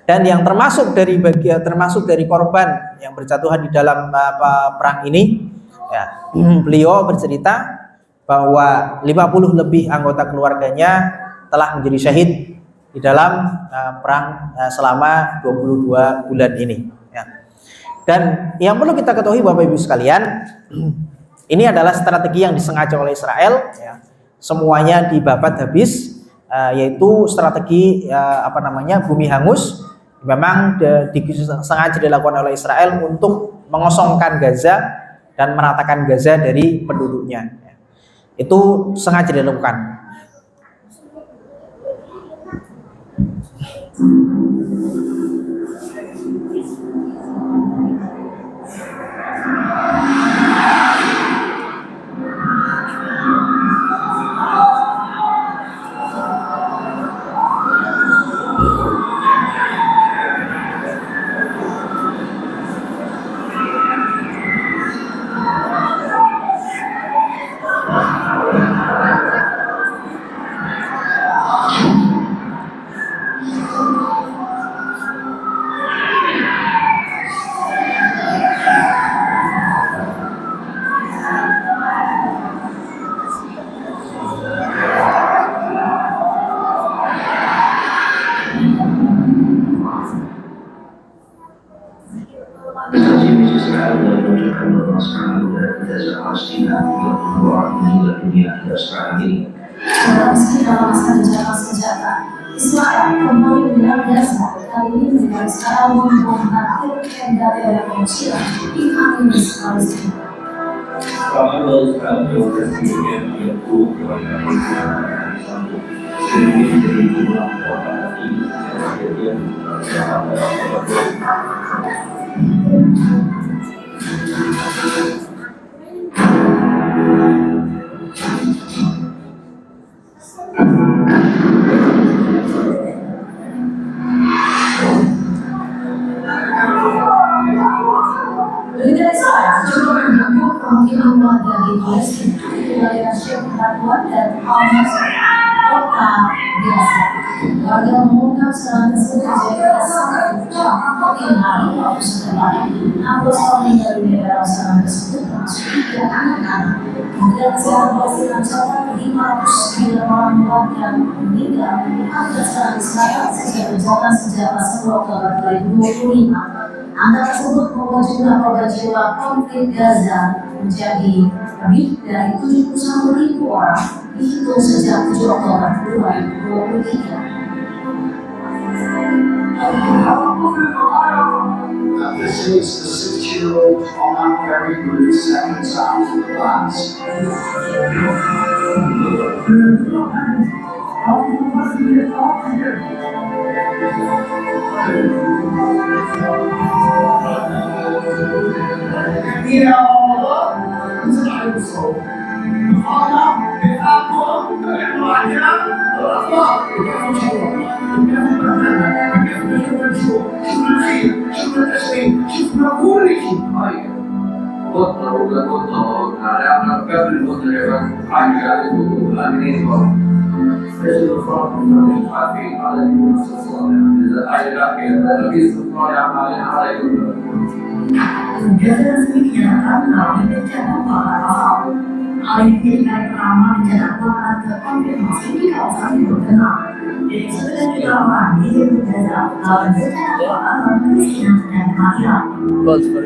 Dan yang termasuk dari korban yang berjatuhan di dalam perang ini, ya, beliau bercerita bahwa 50 lebih anggota keluarganya telah menjadi syahid di dalam perang selama 22 bulan ini, ya. Dan yang perlu kita ketahui Bapak Ibu sekalian, ini adalah strategi yang disengaja oleh Israel, ya. Semuanya dibabat habis, yaitu strategi bumi hangus. Memang sengaja dilakukan oleh Israel untuk mengosongkan Gaza dan meratakan Gaza dari penduduknya. Itu sengaja dilakukan. Meski dalam senjata, Israel kembali menyerang Gaza. Kali ini dengan Israel membombardir tenda daerah kecil di Khamis Palestina. Militer Israel juga mendukung pemukiman warga di Palestina, wilayah Sheikh Radwan dan Hamas, kota Gaza. Warga mengungkap serangan tersebut terjadi sangat kencang di hari Rabu setelah 6 orang meninggal dunia dalam serangan tersebut, termasuk 3 anak-anak. Kemudian Kesehatan Palestina mencatat 509 orang warga meninggal akibat serangan Israel sejak berjalan sejak 1 Oktober 2025. Angka tersebut membuat jumlah korban jiwa konflik Gaza menjadi lebih dari 71.000 orang dihitung sejak 7 Oktober 2023. This is the 6-year-old Alma Perry Groot's second child in the class. يا الله نزرع الصوت أنا بأقوى المعجنة الأخلاق شوف الخير شوف التسليم شوف كل شيء على قبل المدربة حاجة الأمنين يجب الفرق من الحافين على يونس الصالح إذا أعلى النبي صلى الله عليه وسلم Gaza menyatakan bahwa rencana para hal ini terkait ramah rencana terkonfirmasi di kawasan Timur Tengah. Jadi sebenarnya ramah di Timur Gaza lawan rencana kemiskinan dan kematian.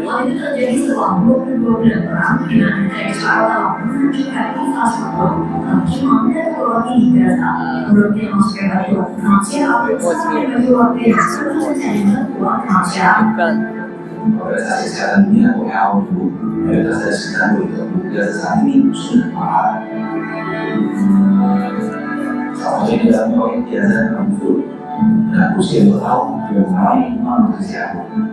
Hal ini terjadi setelah 22 bulan perang dengan negara Israel dalam menunjukkan infrastruktur pemukiman dan teknologi di Gaza. Menurut demonstran bantuan finansial, bantuan finansial terjadi bantuan finansial.在下的面我要读，他在是单位的目标在民是啊，早这个没有也在很富，那不是有好有好一嘛这些，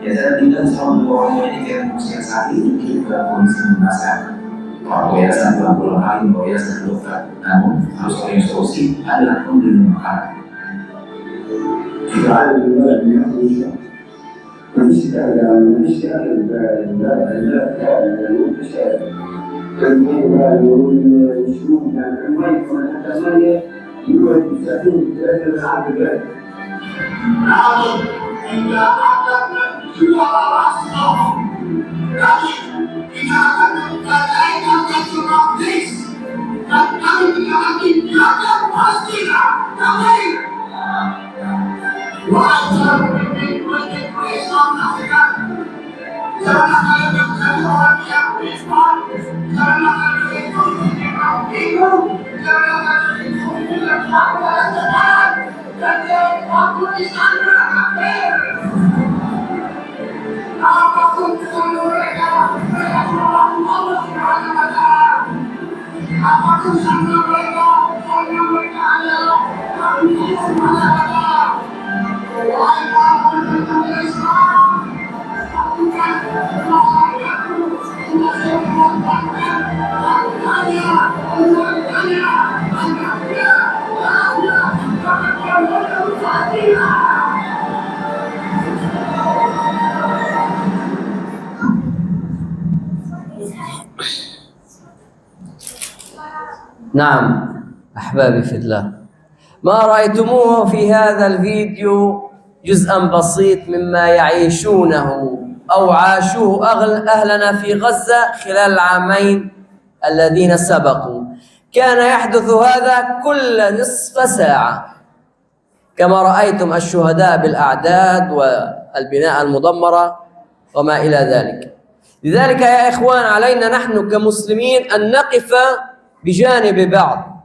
也在领导层我们那个这个啥的，这个公司那啥。yayasan pulang lain, yayasan dokter, namun harus ada solusi adalah membeli makanan. تعالى بالله من يخرج ونشتغل نعم أحبابي في الله، ما رأيتموه في هذا الفيديو جزءا بسيط مما يعيشونه أو عاشوه أهلنا في غزة خلال العامين الذين سبقوا. كان يحدث هذا كل نصف ساعة كما رأيتم، الشهداء بالأعداد والبناء المدمرة وما إلى ذلك. لذلك يا إخوان، علينا نحن كمسلمين أن نقف بجانب بعض.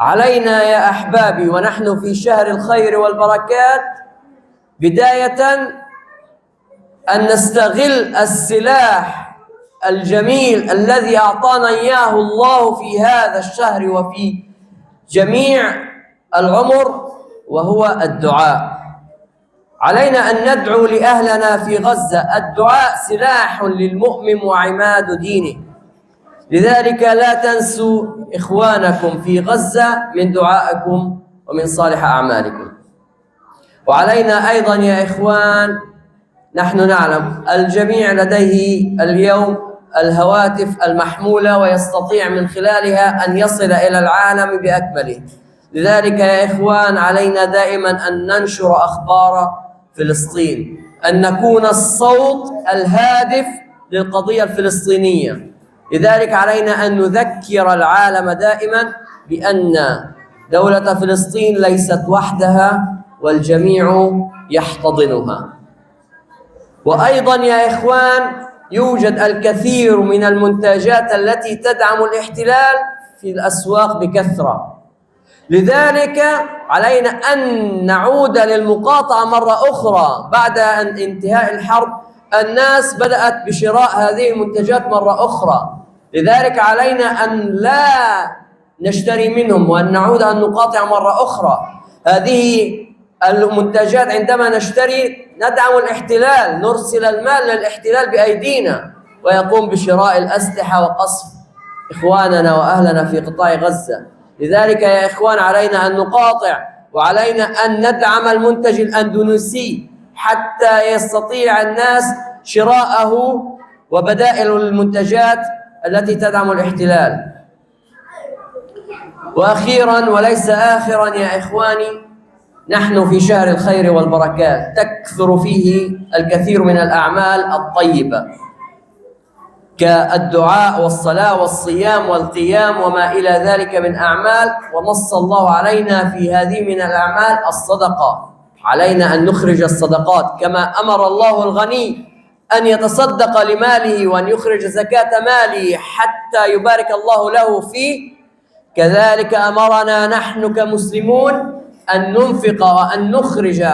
علينا يا أحبابي ونحن في شهر الخير والبركات بداية أن نستغل السلاح الجميل الذي أعطانا إياه الله في هذا الشهر وفي جميع العمر، وهو الدعاء. علينا أن ندعو لأهلنا في غزة. الدعاء سلاح للمؤمن وعماد دينه. لذلك لا تنسوا إخوانكم في غزة من دعائكم ومن صالح أعمالكم. وعلينا أيضا يا إخوان، نحن نعلم الجميع لديه اليوم الهواتف المحمولة ويستطيع من خلالها أن يصل إلى العالم بأكمله. لذلك يا إخوان، علينا دائما أن ننشر أخبار فلسطين، أن نكون الصوت الهادف للقضية الفلسطينية. لذلك علينا أن نذكر العالم دائما بأن دولة فلسطين ليست وحدها والجميع يحتضنها. وأيضا يا إخوان، يوجد الكثير من المنتجات التي تدعم الاحتلال في الأسواق بكثرة. لذلك علينا أن نعود للمقاطعة مرة أخرى. بعد أن انتهاء الحرب الناس بدأت بشراء هذه المنتجات مرة أخرى. لذلك علينا أن لا نشتري منهم وأن نعود أن نقاطع مرة أخرى. هذه المنتجات عندما نشتري ندعم الاحتلال، نرسل المال للاحتلال بأيدينا ويقوم بشراء الأسلحة وقصف إخواننا وأهلنا في قطاع غزة. لذلك يا إخوان، علينا أن نقاطع وعلينا أن ندعم المنتج الأندونيسي حتى يستطيع الناس شراءه وبدائل المنتجات التي تدعم الاحتلال. وأخيرا وليس آخرا يا إخواني، نحن في شهر الخير والبركات، تكثر فيه الكثير من الأعمال الطيبة كالدعاء والصلاة والصيام والقيام وما إلى ذلك من أعمال. ونص الله علينا في هذه من الأعمال الصدقة. علينا أن نخرج الصدقات كما أمر الله الغني أن يتصدق لماله وأن يخرج زكاة ماله حتى يبارك الله له فيه. كذلك أمرنا نحن كمسلمون أن ننفق وأن نخرج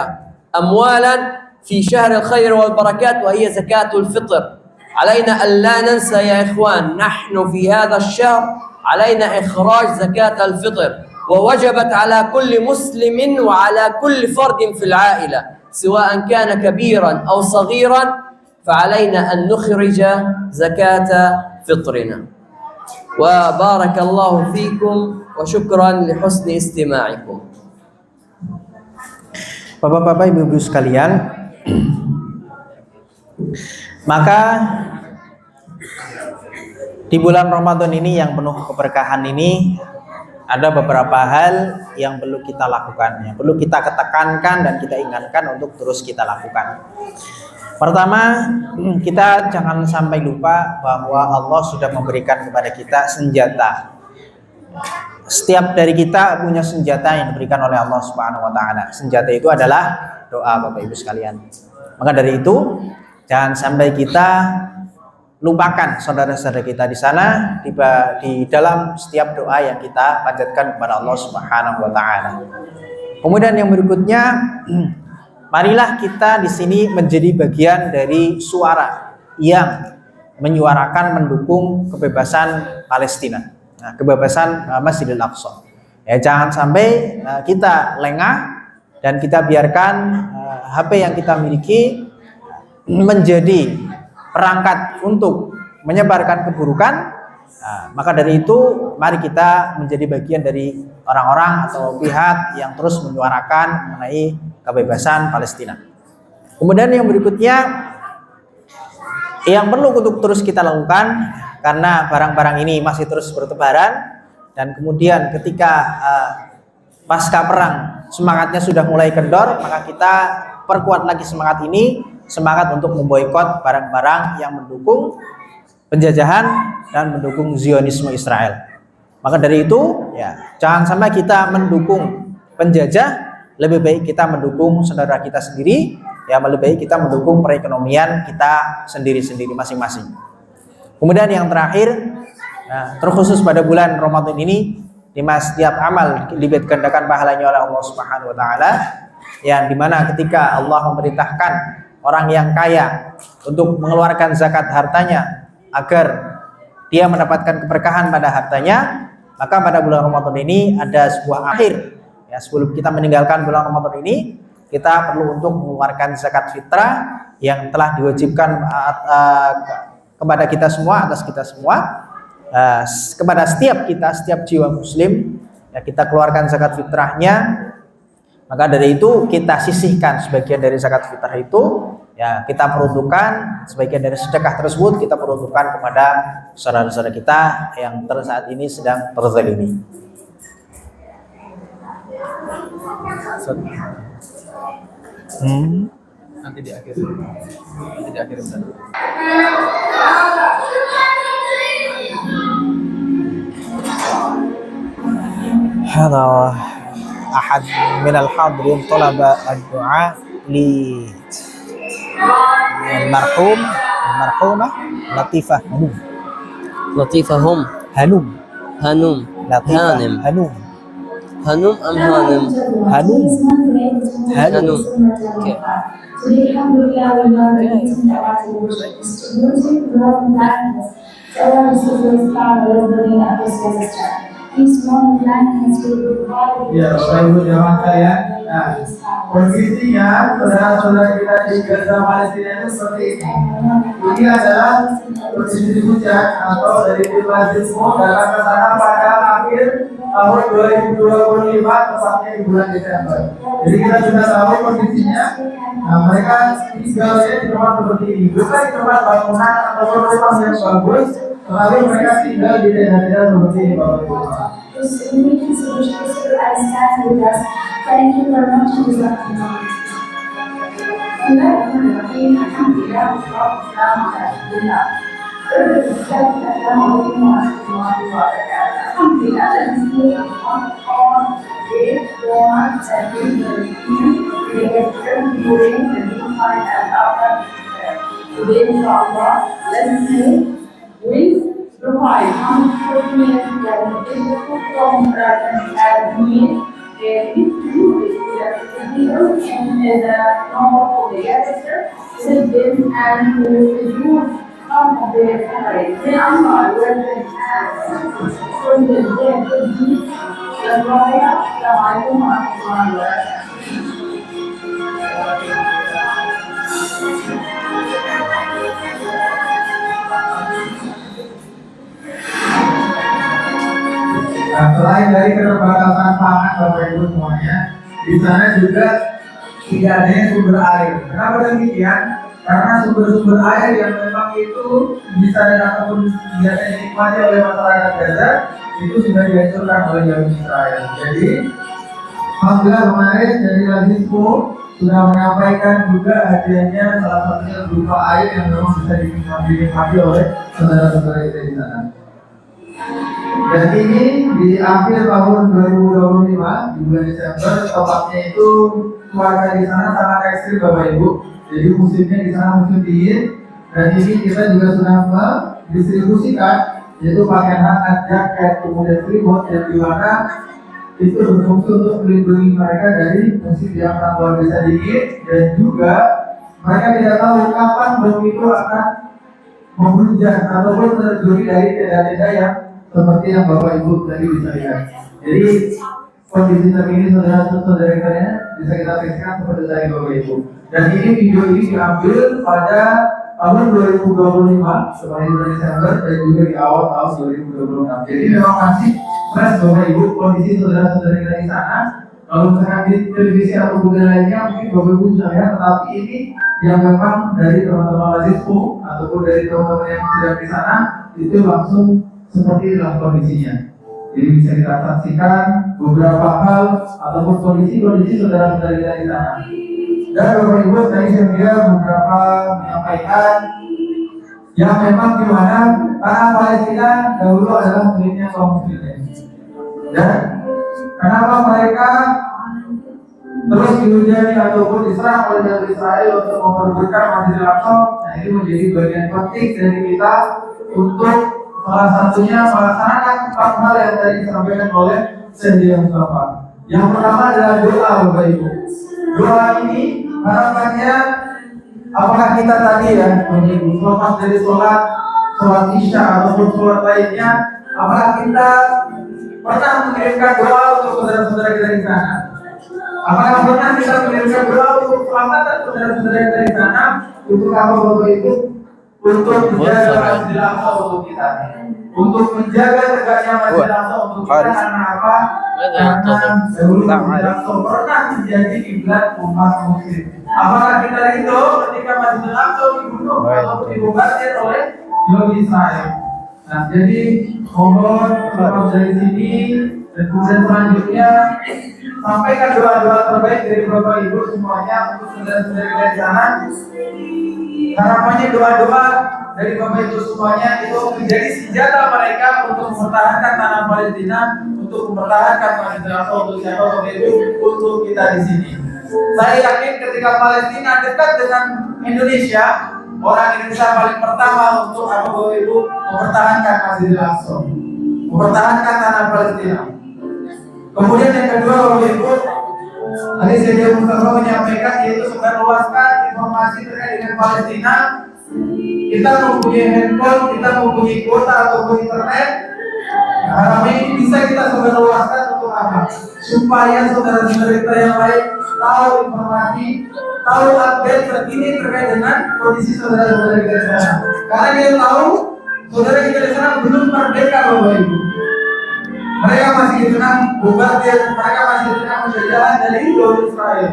أموالا في شهر الخير والبركات، وهي زكاة الفطر. علينا أن لا ننسى يا إخوان، نحن في هذا الشهر علينا إخراج زكاة الفطر، ووجبت على كل مسلم وعلى كل فرد في العائلة سواء كان كبيرا أو صغيرا، فعلينا أن نخرج زكاة فطرنا. wa barakallahu fikum wa syukran li husni istima'ikum. Bapak-bapak, ibu-ibu sekalian, maka di bulan Ramadan ini yang penuh keberkahan ini ada beberapa hal yang perlu kita lakukan, yang perlu kita ketekankan dan kita ingatkan untuk terus kita lakukan. Pertama, kita jangan sampai lupa bahwa Allah sudah memberikan kepada kita senjata. Setiap dari kita punya senjata yang diberikan oleh Allah Subhanahu wa taala. Senjata itu adalah doa, Bapak Ibu sekalian. Maka dari itu, jangan sampai kita lupakan saudara-saudara kita di sana di dalam setiap doa yang kita panjatkan kepada Allah Subhanahu wa taala. Kemudian yang berikutnya, marilah kita di sini menjadi bagian dari suara yang menyuarakan mendukung kebebasan Palestina. Nah, kebebasan Masjidil Aqsa. Ya, jangan sampai kita lengah dan kita biarkan HP yang kita miliki menjadi perangkat untuk menyebarkan keburukan. Nah, maka dari itu mari kita menjadi bagian dari orang-orang atau pihak yang terus menyuarakan mengenai kebebasan Palestina. Kemudian yang berikutnya yang perlu untuk terus kita lakukan, karena barang-barang ini masih terus bertebaran, dan kemudian ketika pasca perang semangatnya sudah mulai kendor, maka kita perkuat lagi semangat ini, semangat untuk memboikot barang-barang yang mendukung penjajahan dan mendukung Zionisme Israel. Maka dari itu, ya, jangan sampai kita mendukung penjajah, lebih baik kita mendukung saudara kita sendiri, ya, lebih baik kita mendukung perekonomian kita sendiri-sendiri masing-masing. Kemudian yang terakhir, terkhusus pada bulan Ramadan ini, di mana setiap amal dilipat gandakan pahalanya oleh Allah Subhanahu wa taala, yang dimana ketika Allah memerintahkan orang yang kaya untuk mengeluarkan zakat hartanya agar dia mendapatkan keberkahan pada hartanya, maka pada bulan Ramadan ini ada sebuah akhir. Ya, sebelum kita meninggalkan bulan Ramadan ini, kita perlu untuk mengeluarkan zakat fitrah yang telah diwajibkan kepada kita semua, atas kita semua, kepada setiap kita, setiap jiwa muslim, ya, kita keluarkan zakat fitrahnya. Maka dari itu kita sisihkan sebagian dari zakat fitrah itu, ya, kita peruntukkan sebagian dari sedekah tersebut, kita peruntukkan kepada saudara-saudara kita yang saat ini sedang terzalimi. Nanti di akhir benar. هذا أحد من الحاضرين طلب الدعاء المرحومة لطيفة هنوم. Latifah hum, هنوم hanum, لطيفة hanim, هنوم hanum am hanim, هنوم hanum. Okay. Today, alhamdulillah, we learned that it's not to music, love, blackness. So, Allah is the first power of the atmosphere. This one blackness will provide. Ya, Bapak Ibu jamaah sekalian, nah, kondisinya saudara-saudara kita di Gaza Palestina itu seperti ini. Ini adalah kondisi hujan atau dari Islam dalam ke sana pada akhir tahun 2025, tepatnya di bulan Desember. Jadi kita sudah tahu kondisinya. Nah, mereka tinggalnya di tempat seperti ini, bukan di tempat bangunan atau rumah yang bagus, tetapi mereka tinggal di daerah-daerah seperti ini, Bapak Ibu. This immediate solution is to stand with us. Thank you very much for this opportunity. Provide unfortunate and difficult from as means and the normal of the register is been and use some of the countries. They are not working from the lawyer, the item of Nah, selain dari keterbatasan pangan Bapak Ibu semuanya, di sana juga tidak adanya sumber air. Kenapa demikian? Karena sumber-sumber air yang memang itu bisa dan ataupun biasa dinikmati oleh masyarakat Gaza itu sudah dihancurkan oleh Yahudi Israel. Jadi, alhamdulillah kemarin dari Lazismo sudah menyampaikan juga adanya salah satunya berupa air yang memang bisa dinikmati oleh saudara-saudara kita di sana. Dan ini di akhir tahun 2025 di bulan Desember, tepatnya itu cuaca di sana sangat ekstrim Bapak Ibu. Jadi musimnya di sana musim dingin, dan ini kita juga sudah mendistribusikan yaitu pakaian jaket kemudian selimut yang dimana itu berfungsi untuk melindungi mereka dari musim yang sangat luar biasa dingin, dan juga mereka tidak tahu kapan bom itu akan menghujan ataupun terjadi dari tenda-tenda yang seperti yang Bapak Ibu tadi bisa lihat. Jadi kondisi terkini saudara-saudara kita bisa kita saksikan seperti tadi Bapak Ibu. Dan ini video ini diambil pada tahun 2025 sebagai bulan Desember dan juga di awal tahun 2026. Jadi memang masih fresh Bapak Ibu kondisi saudara-saudara kita di sana. Kalau misalkan di televisi atau buku lainnya mungkin Bapak Ibu sudah lihat, tetapi ini yang memang dari teman-teman Lazismo ataupun dari teman-teman yang sedang di sana itu langsung seperti inilah kondisinya. Jadi bisa kita saksikan beberapa hal ataupun kondisi saudara-saudara kita di sana. Dan Bapak Ibu tadi saya kira beberapa menyampaikan yang memang di mana tanah Palestina dahulu adalah miliknya kaum muslimin. Dan kenapa mereka terus dihujani ataupun diserang oleh Yahudi Israel untuk memperebutkan Masjidil Aqsa? Nah, ini menjadi bagian penting dari kita untuk salah satunya melaksanakan 4 hal yang tadi disampaikan oleh Syekh Mustafa. Yang pertama adalah doa Bapak Ibu. Doa ini harapannya apakah kita tadi ya selepas dari sholat isya ataupun sholat lainnya, apakah kita pernah mengirimkan doa untuk saudara-saudara kita di sana? Apakah pernah kita mengirimkan doa untuk keselamatan saudara-saudara kita di sana? Untuk apa Bapak Ibu? Untuk menjaga Masjidil Aqsa untuk kita, untuk menjaga tegaknya Masjidil Aqsa untuk kita. Karena apa? Karena dahulu Masjidil Aqsa pernah menjadi kiblat umat muslim. Apakah kita rindu ketika Masjidil Aqsa dibunuh atau dibombardir oleh Yahudi Israel? Nah, jadi mohon tetap dari sini dan kemudian selanjutnya sampaikan doa-doa terbaik dari Bapak Ibu semuanya untuk saudara-saudara kita di sana. Harapannya doa-doa dari Bapak Ibu semuanya itu menjadi senjata mereka untuk mempertahankan tanah Palestina, untuk mempertahankan Masjidil Aqsa untuk siapa Bapak Ibu, untuk kita di sini. Saya yakin ketika Palestina dekat dengan Indonesia, orang Indonesia paling pertama untuk apa Bapak Ibu mempertahankan Masjidil Aqsa, mempertahankan tanah Palestina. Kemudian yang kedua Bapak Ibu, tadi Syekh Mustafa menyampaikan yaitu sebarluaskan informasi terkait dengan Palestina. Kita mempunyai handphone, kita mempunyai kuota ataupun internet. Harapan ini bisa kita sebarluaskan untuk apa? Supaya saudara-saudara kita yang lain tahu informasi, tahu update terkini terkait dengan kondisi saudara-saudara kita di sana. Karena kita tahu saudara kita di sana belum merdeka Bapak Ibu. Mereka masih dikenal bombardir, mereka masih dikenal penjajahan dari Yahudi Israel.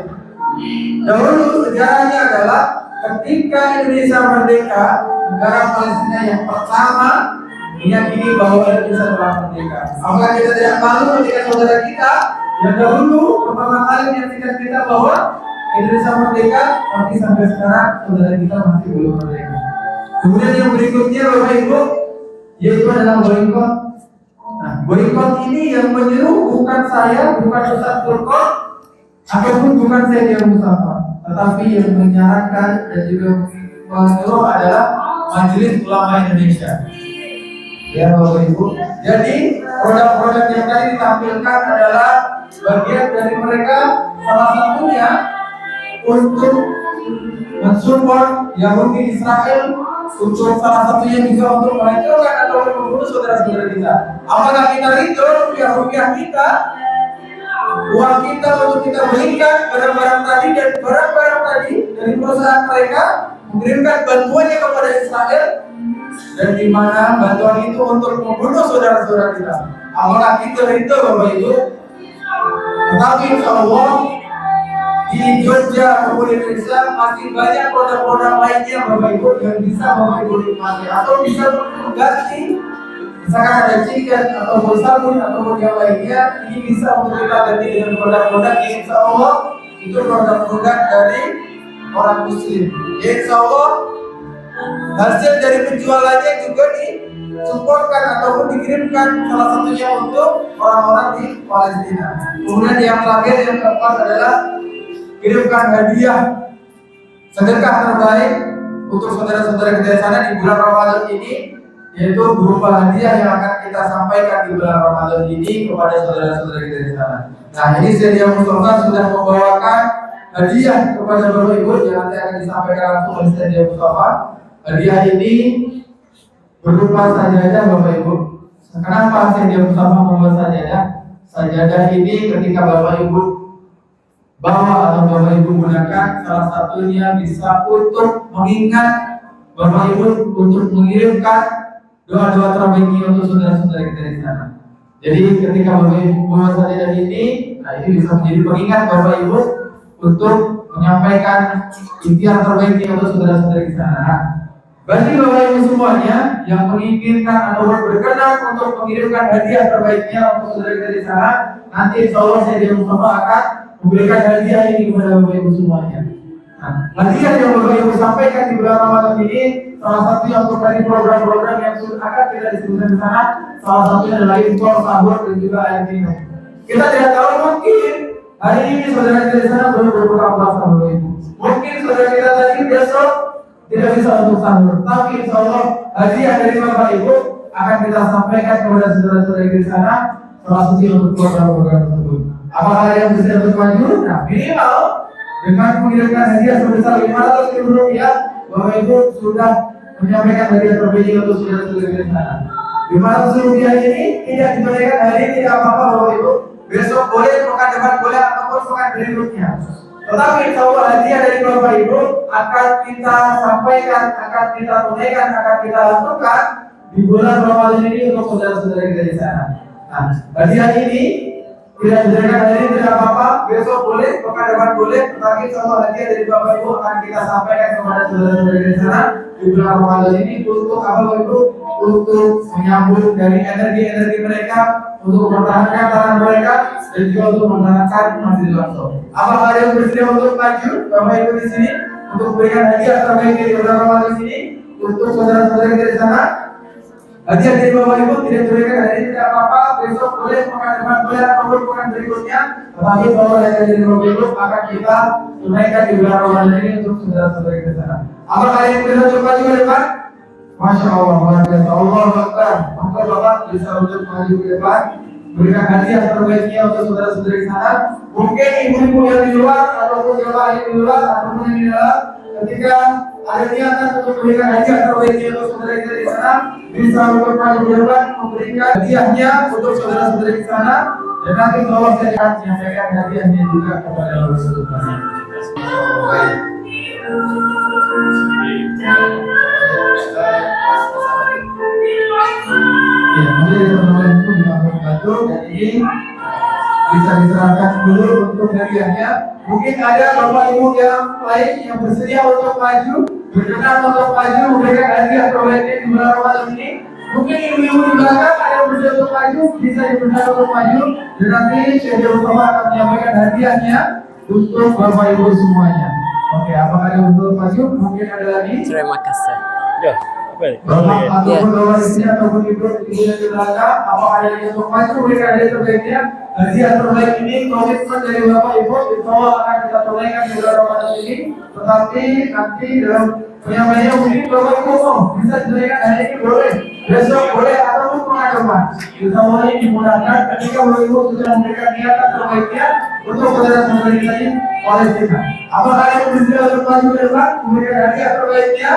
Dahulu sejarahnya adalah ketika Indonesia merdeka, negara Palestina yang pertama meyakini bahwa Indonesia telah merdeka. Apakah kita tidak malu ketika saudara kita yang dahulu pertama kali menyaksikan kita bahwa Indonesia merdeka, tapi sampai sekarang saudara kita masih belum merdeka. Kemudian yang berikutnya Bapak Ibu, yaitu adalah boykot. Nah, boykot ini yang menyeru bukan saya, bukan Ustaz Furqan, ataupun bukan Syekh Mustafa, tetapi yang menyarankan dan juga menyuruh adalah Majelis Ulama Indonesia. Ya Bapak Ibu. Jadi produk-produk yang tadi ditampilkan adalah bagian dari mereka, salah satunya untuk mensupport Yahudi Israel, untuk salah satunya juga untuk menghancurkan atau membunuh saudara-saudara kita. Apakah kita rindu rupiah kita, uang kita untuk kita belikan barang-barang tadi dan barang-barang tadi dari perusahaan mereka mengirimkan bantuannya kepada Israel, dan di mana bantuan itu untuk membunuh saudara-saudara kita? apalagi itu Bapak Ibu. Tetapi insya Allah di Jogja maupun di Indonesia masih banyak produk-produk lainnya Bapak Ibu yang bisa Bapak Ibu nikmati atau bisa mengganti. Misalkan ada chicken ataupun sabun ataupun yang lainnya, ini bisa untuk kita ganti dengan produk-produk yang insya Allah itu produk-produk dari orang Muslim. Ya, insya Allah hasil dari penjualannya juga disupportkan ataupun dikirimkan salah satunya untuk orang-orang di Palestina. Kemudian yang terakhir yang keempat adalah kirimkan hadiah sedekah terbaik untuk saudara-saudara kita di sana di bulan Ramadan ini, yaitu berupa hadiah yang akan kita sampaikan di bulan Ramadan ini kepada saudara-saudara kita di sana. Nah, ini Sedia Mustafa sudah membawakan hadiah kepada Bapak Ibu yang nanti akan disampaikan langsung oleh Sedia Mustafa. Hadiah ini berupa sajadah Bapak Ibu. Kenapa Sedia Mustafa membuat sajadah? Sajadah ini ketika Bapak Ibu bawa atau Bapak Ibu gunakan, salah satunya bisa untuk mengingat Bapak Ibu untuk mengirimkan doa-doa terbaik untuk saudara-saudara kita di sana. Jadi ketika Bapak Ibu bawa sajadah ini, nah ini bisa menjadi pengingat Bapak Ibu untuk menyampaikan impian terbaik untuk saudara-saudara di sana. Bagi Bapak Ibu semuanya yang menginginkan atau berkenan untuk mengirimkan hadiah terbaiknya untuk saudara kita di sana, nanti insya Allah Sedia Mustafa akan memberikan hadiah ini kepada Bapak Ibu semuanya. Nah, hadiah yang Bapak Ibu sampaikan di bulan Ramadan ini, salah satunya untuk dari program-program yang akan kita diskusikan di sana, salah satunya adalah info sahur dan juga air minum. Kita tidak tahu, mungkin hari ini saudara kita di sana belum berbuka puasa Bapak Ibu. Mungkin saudara kita tadi besok tidak bisa untuk sahur, tapi insya Allah hadiah dari Bapak Ibu akan kita sampaikan kepada saudara-saudara kita di sana, salah satunya untuk program-program tersebut. Apakah yang bisa untuk maju? Nah, minimal dengan mengirimkan hadiah sebesar 500.000 rupiah, Bapak Ibu sudah menyampaikan hadiah terbaik untuk saudara-saudara di sana. 500 rupiah ini tidak diberikan hari ini, tidak apa-apa Bapak Ibu. Besok boleh, pekan depan boleh, ataupun pekan berikutnya. Tetapi insya Allah hadiah dari Bapak Ibu akan kita sampaikan, akan kita tunaikan, akan kita lakukan di bulan Ramadan ini untuk saudara-saudara kita di sana. Nah, hadiah ini tidak diberikan hari ini tidak apa-apa, besok boleh, pekan depan boleh, tetapi insya Allah hadiah dari Bapak Ibu akan kita sampaikan kepada saudara-saudara di sana di bulan Ramadan ini untuk apa Bapak Ibu? Untuk menyambut dari energi-energi mereka, untuk mempertahankan tangan mereka, dan juga untuk mempertahankan masjid langsung. Apakah ada yang bersedia untuk maju Bapak Ibu di sini untuk memberikan hadiah terbaik di bulan Ramadan ini untuk saudara-saudara kita di sana? Hadiah dari Bapak Ibu tidak diberikan hari ini tidak apa-apa, besok boleh, pekan depan boleh, ataupun pekan berikutnya. Tetapi bahwa hadiah dari Bapak Ibu akan kita tunaikan di bulan Ramadan ini untuk saudara-saudara kita di sana. Apakah ada yang bisa untuk maju ke depan? Masya Allah, luar biasa. Allah Akbar. Maka Bapak bisa untuk maju ke depan, berikan hadiah terbaiknya untuk saudara-saudara di sana. Mungkin ibu-ibu yang di luar ataupun bapak yang di luar ataupun yang di dalam, ketika ada niatan untuk memberikan hadiah terbaiknya untuk saudara kita di sana, bisa untuk maju ke depan memberikan hadiahnya untuk saudara-saudara di sana, dan nanti Allah saya akan menyampaikan hadiahnya juga kepada Rasulullah. Ya, mungkin teman-teman itu bisa membantu, dan ini bisa diserahkan dulu untuk hadiahnya. Mungkin ada Bapak Ibu yang lain yang bersedia untuk maju, berkenan untuk maju memberikan hadiah terbaiknya di bulan Ramadan ini. Mungkin ibu-ibu di belakang ada yang bersedia untuk maju, bisa dipercaya untuk maju, dan nanti Sedia Mustafa akan menyampaikan hadiahnya untuk Bapak Ibu semuanya. Oke, apakah ada yang untuk maju? Mungkin ada lagi? Terima kasih. Ya, apa ini? Bapak ataupun bapak di sini ataupun ibu yang di belakang, apakah ada yang untuk maju memberikan hadiah terbaiknya? Hadiah terbaik ini komitmen dari Bapak Ibu, insya Allah akan kita tunaikan di bulan Ramadan ini. Tetapi nanti dalam penyampaiannya mungkin Bapak Ibu bisa diberikan hari ini boleh, besok boleh, ataupun pekan depan. Insya Allah ini dimudahkan ketika Bapak Ibu sudah memberikan niatan terbaiknya untuk saudara-saudara kita di Palestina. Apakah ada yang bersedia untuk maju ke depan memberikan hadiah terbaiknya?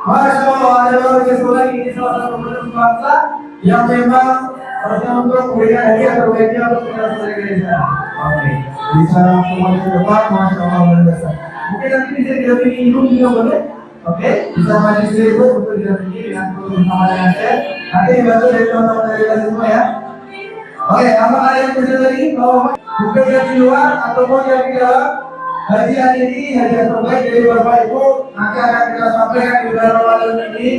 Masya Allah, ada luar biasa lagi, ini salah satu penerus bangsa yang memang harusnya untuk memberikan hadiah terbaiknya untuk saudara-saudara Indonesia. Oke, bisa maju ke depan, Masya Allah luar biasa. Mungkin nanti bisa didampingi ibu juga boleh. Oke, bisa maju ke ibu untuk didampingi dengan bersama dengan saya. Nanti dibantu dari teman-teman dari kita semua ya. Oke, apakah yang bisa tadi bahwa bukan yang di luar ataupun yang di dalam hadiah ini hadiah terbaik dari Bapak Ibu nanti akan kita sampaikan di dalam Ramadan ini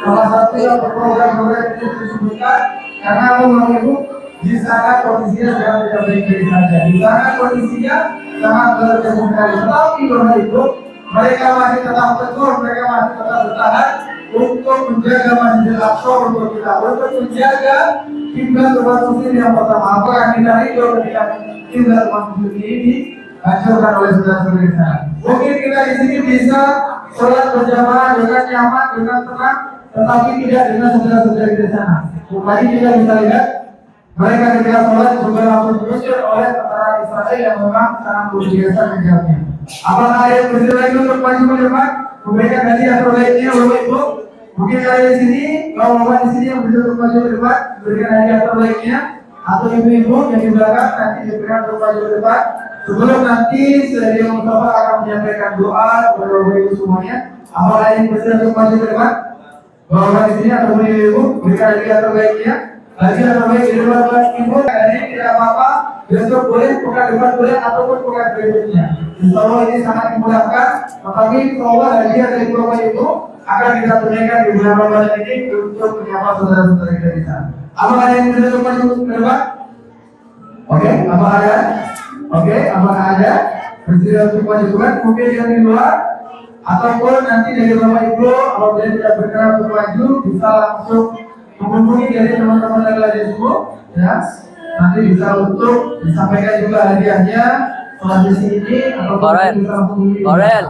salah satu yang program-program itu disebutkan karena Bapak Ibu di sana kondisinya sedang tidak baik-baik saja. Di sana kondisinya sangat berjauh sekali. Tetapi Bapak Ibu mereka masih tetap tegur, mereka masih tetap bertahan untuk menjaga Masjidil Aqsa untuk kita, untuk menjaga kiblat umat muslim yang pertama. Apakah kita ridho ketika kiblat umat muslim ini dihancurkan oleh saudara-saudara di sana? Mungkin kita di sini bisa sholat berjamaah dengan nyaman, dengan tenang, tetapi tidak dengan saudara-saudara di sana. Tadi kita bisa lihat mereka ketika sholat juga langsung diusir oleh tentara Israel yang memang sangat luar biasa kejamnya. Apakah ada yang bersedia lagi untuk maju ke depan? Memberikan hadiah terbaiknya, Bapak Ibu. Mungkin ada di sini, kalau Bapak di sini yang bersedia untuk maju ke depan, berikan hadiah terbaiknya. Atau ibu-ibu yang di belakang nanti diberikan untuk maju ke depan. Sebelum nanti Saudara Mustafa akan menyampaikan doa kepada Bapak Ibu semuanya. Apakah yang bersedia untuk maju ke depan? Bapak di sini atau ibu berikan hadiah terbaiknya. Hadiah terbaik dari Bapak Ibu, hari ini tidak apa-apa. Besok boleh, pekan depan boleh, ataupun pekan berikutnya. Insya Allah ini sangat dimudahkan. Tetapi bahwa hadiah dari Bapak Ibu akan kita tunaikan di bulan Ramadan ini untuk menyapa saudara-saudara kita di sana. Apakah ada yang bisa maju ke depan? Oke, apa ada? Oke, apakah ada? Bersedia untuk maju ke depan? Mungkin yang di luar ataupun nanti dari Bapak Ibu, apabila tidak berkenan untuk maju, bisa langsung menghubungi dari teman-teman yang lain semua, ya. Nanti bisa untuk disampaikan juga hadiahnya setelah di sini atau Orel.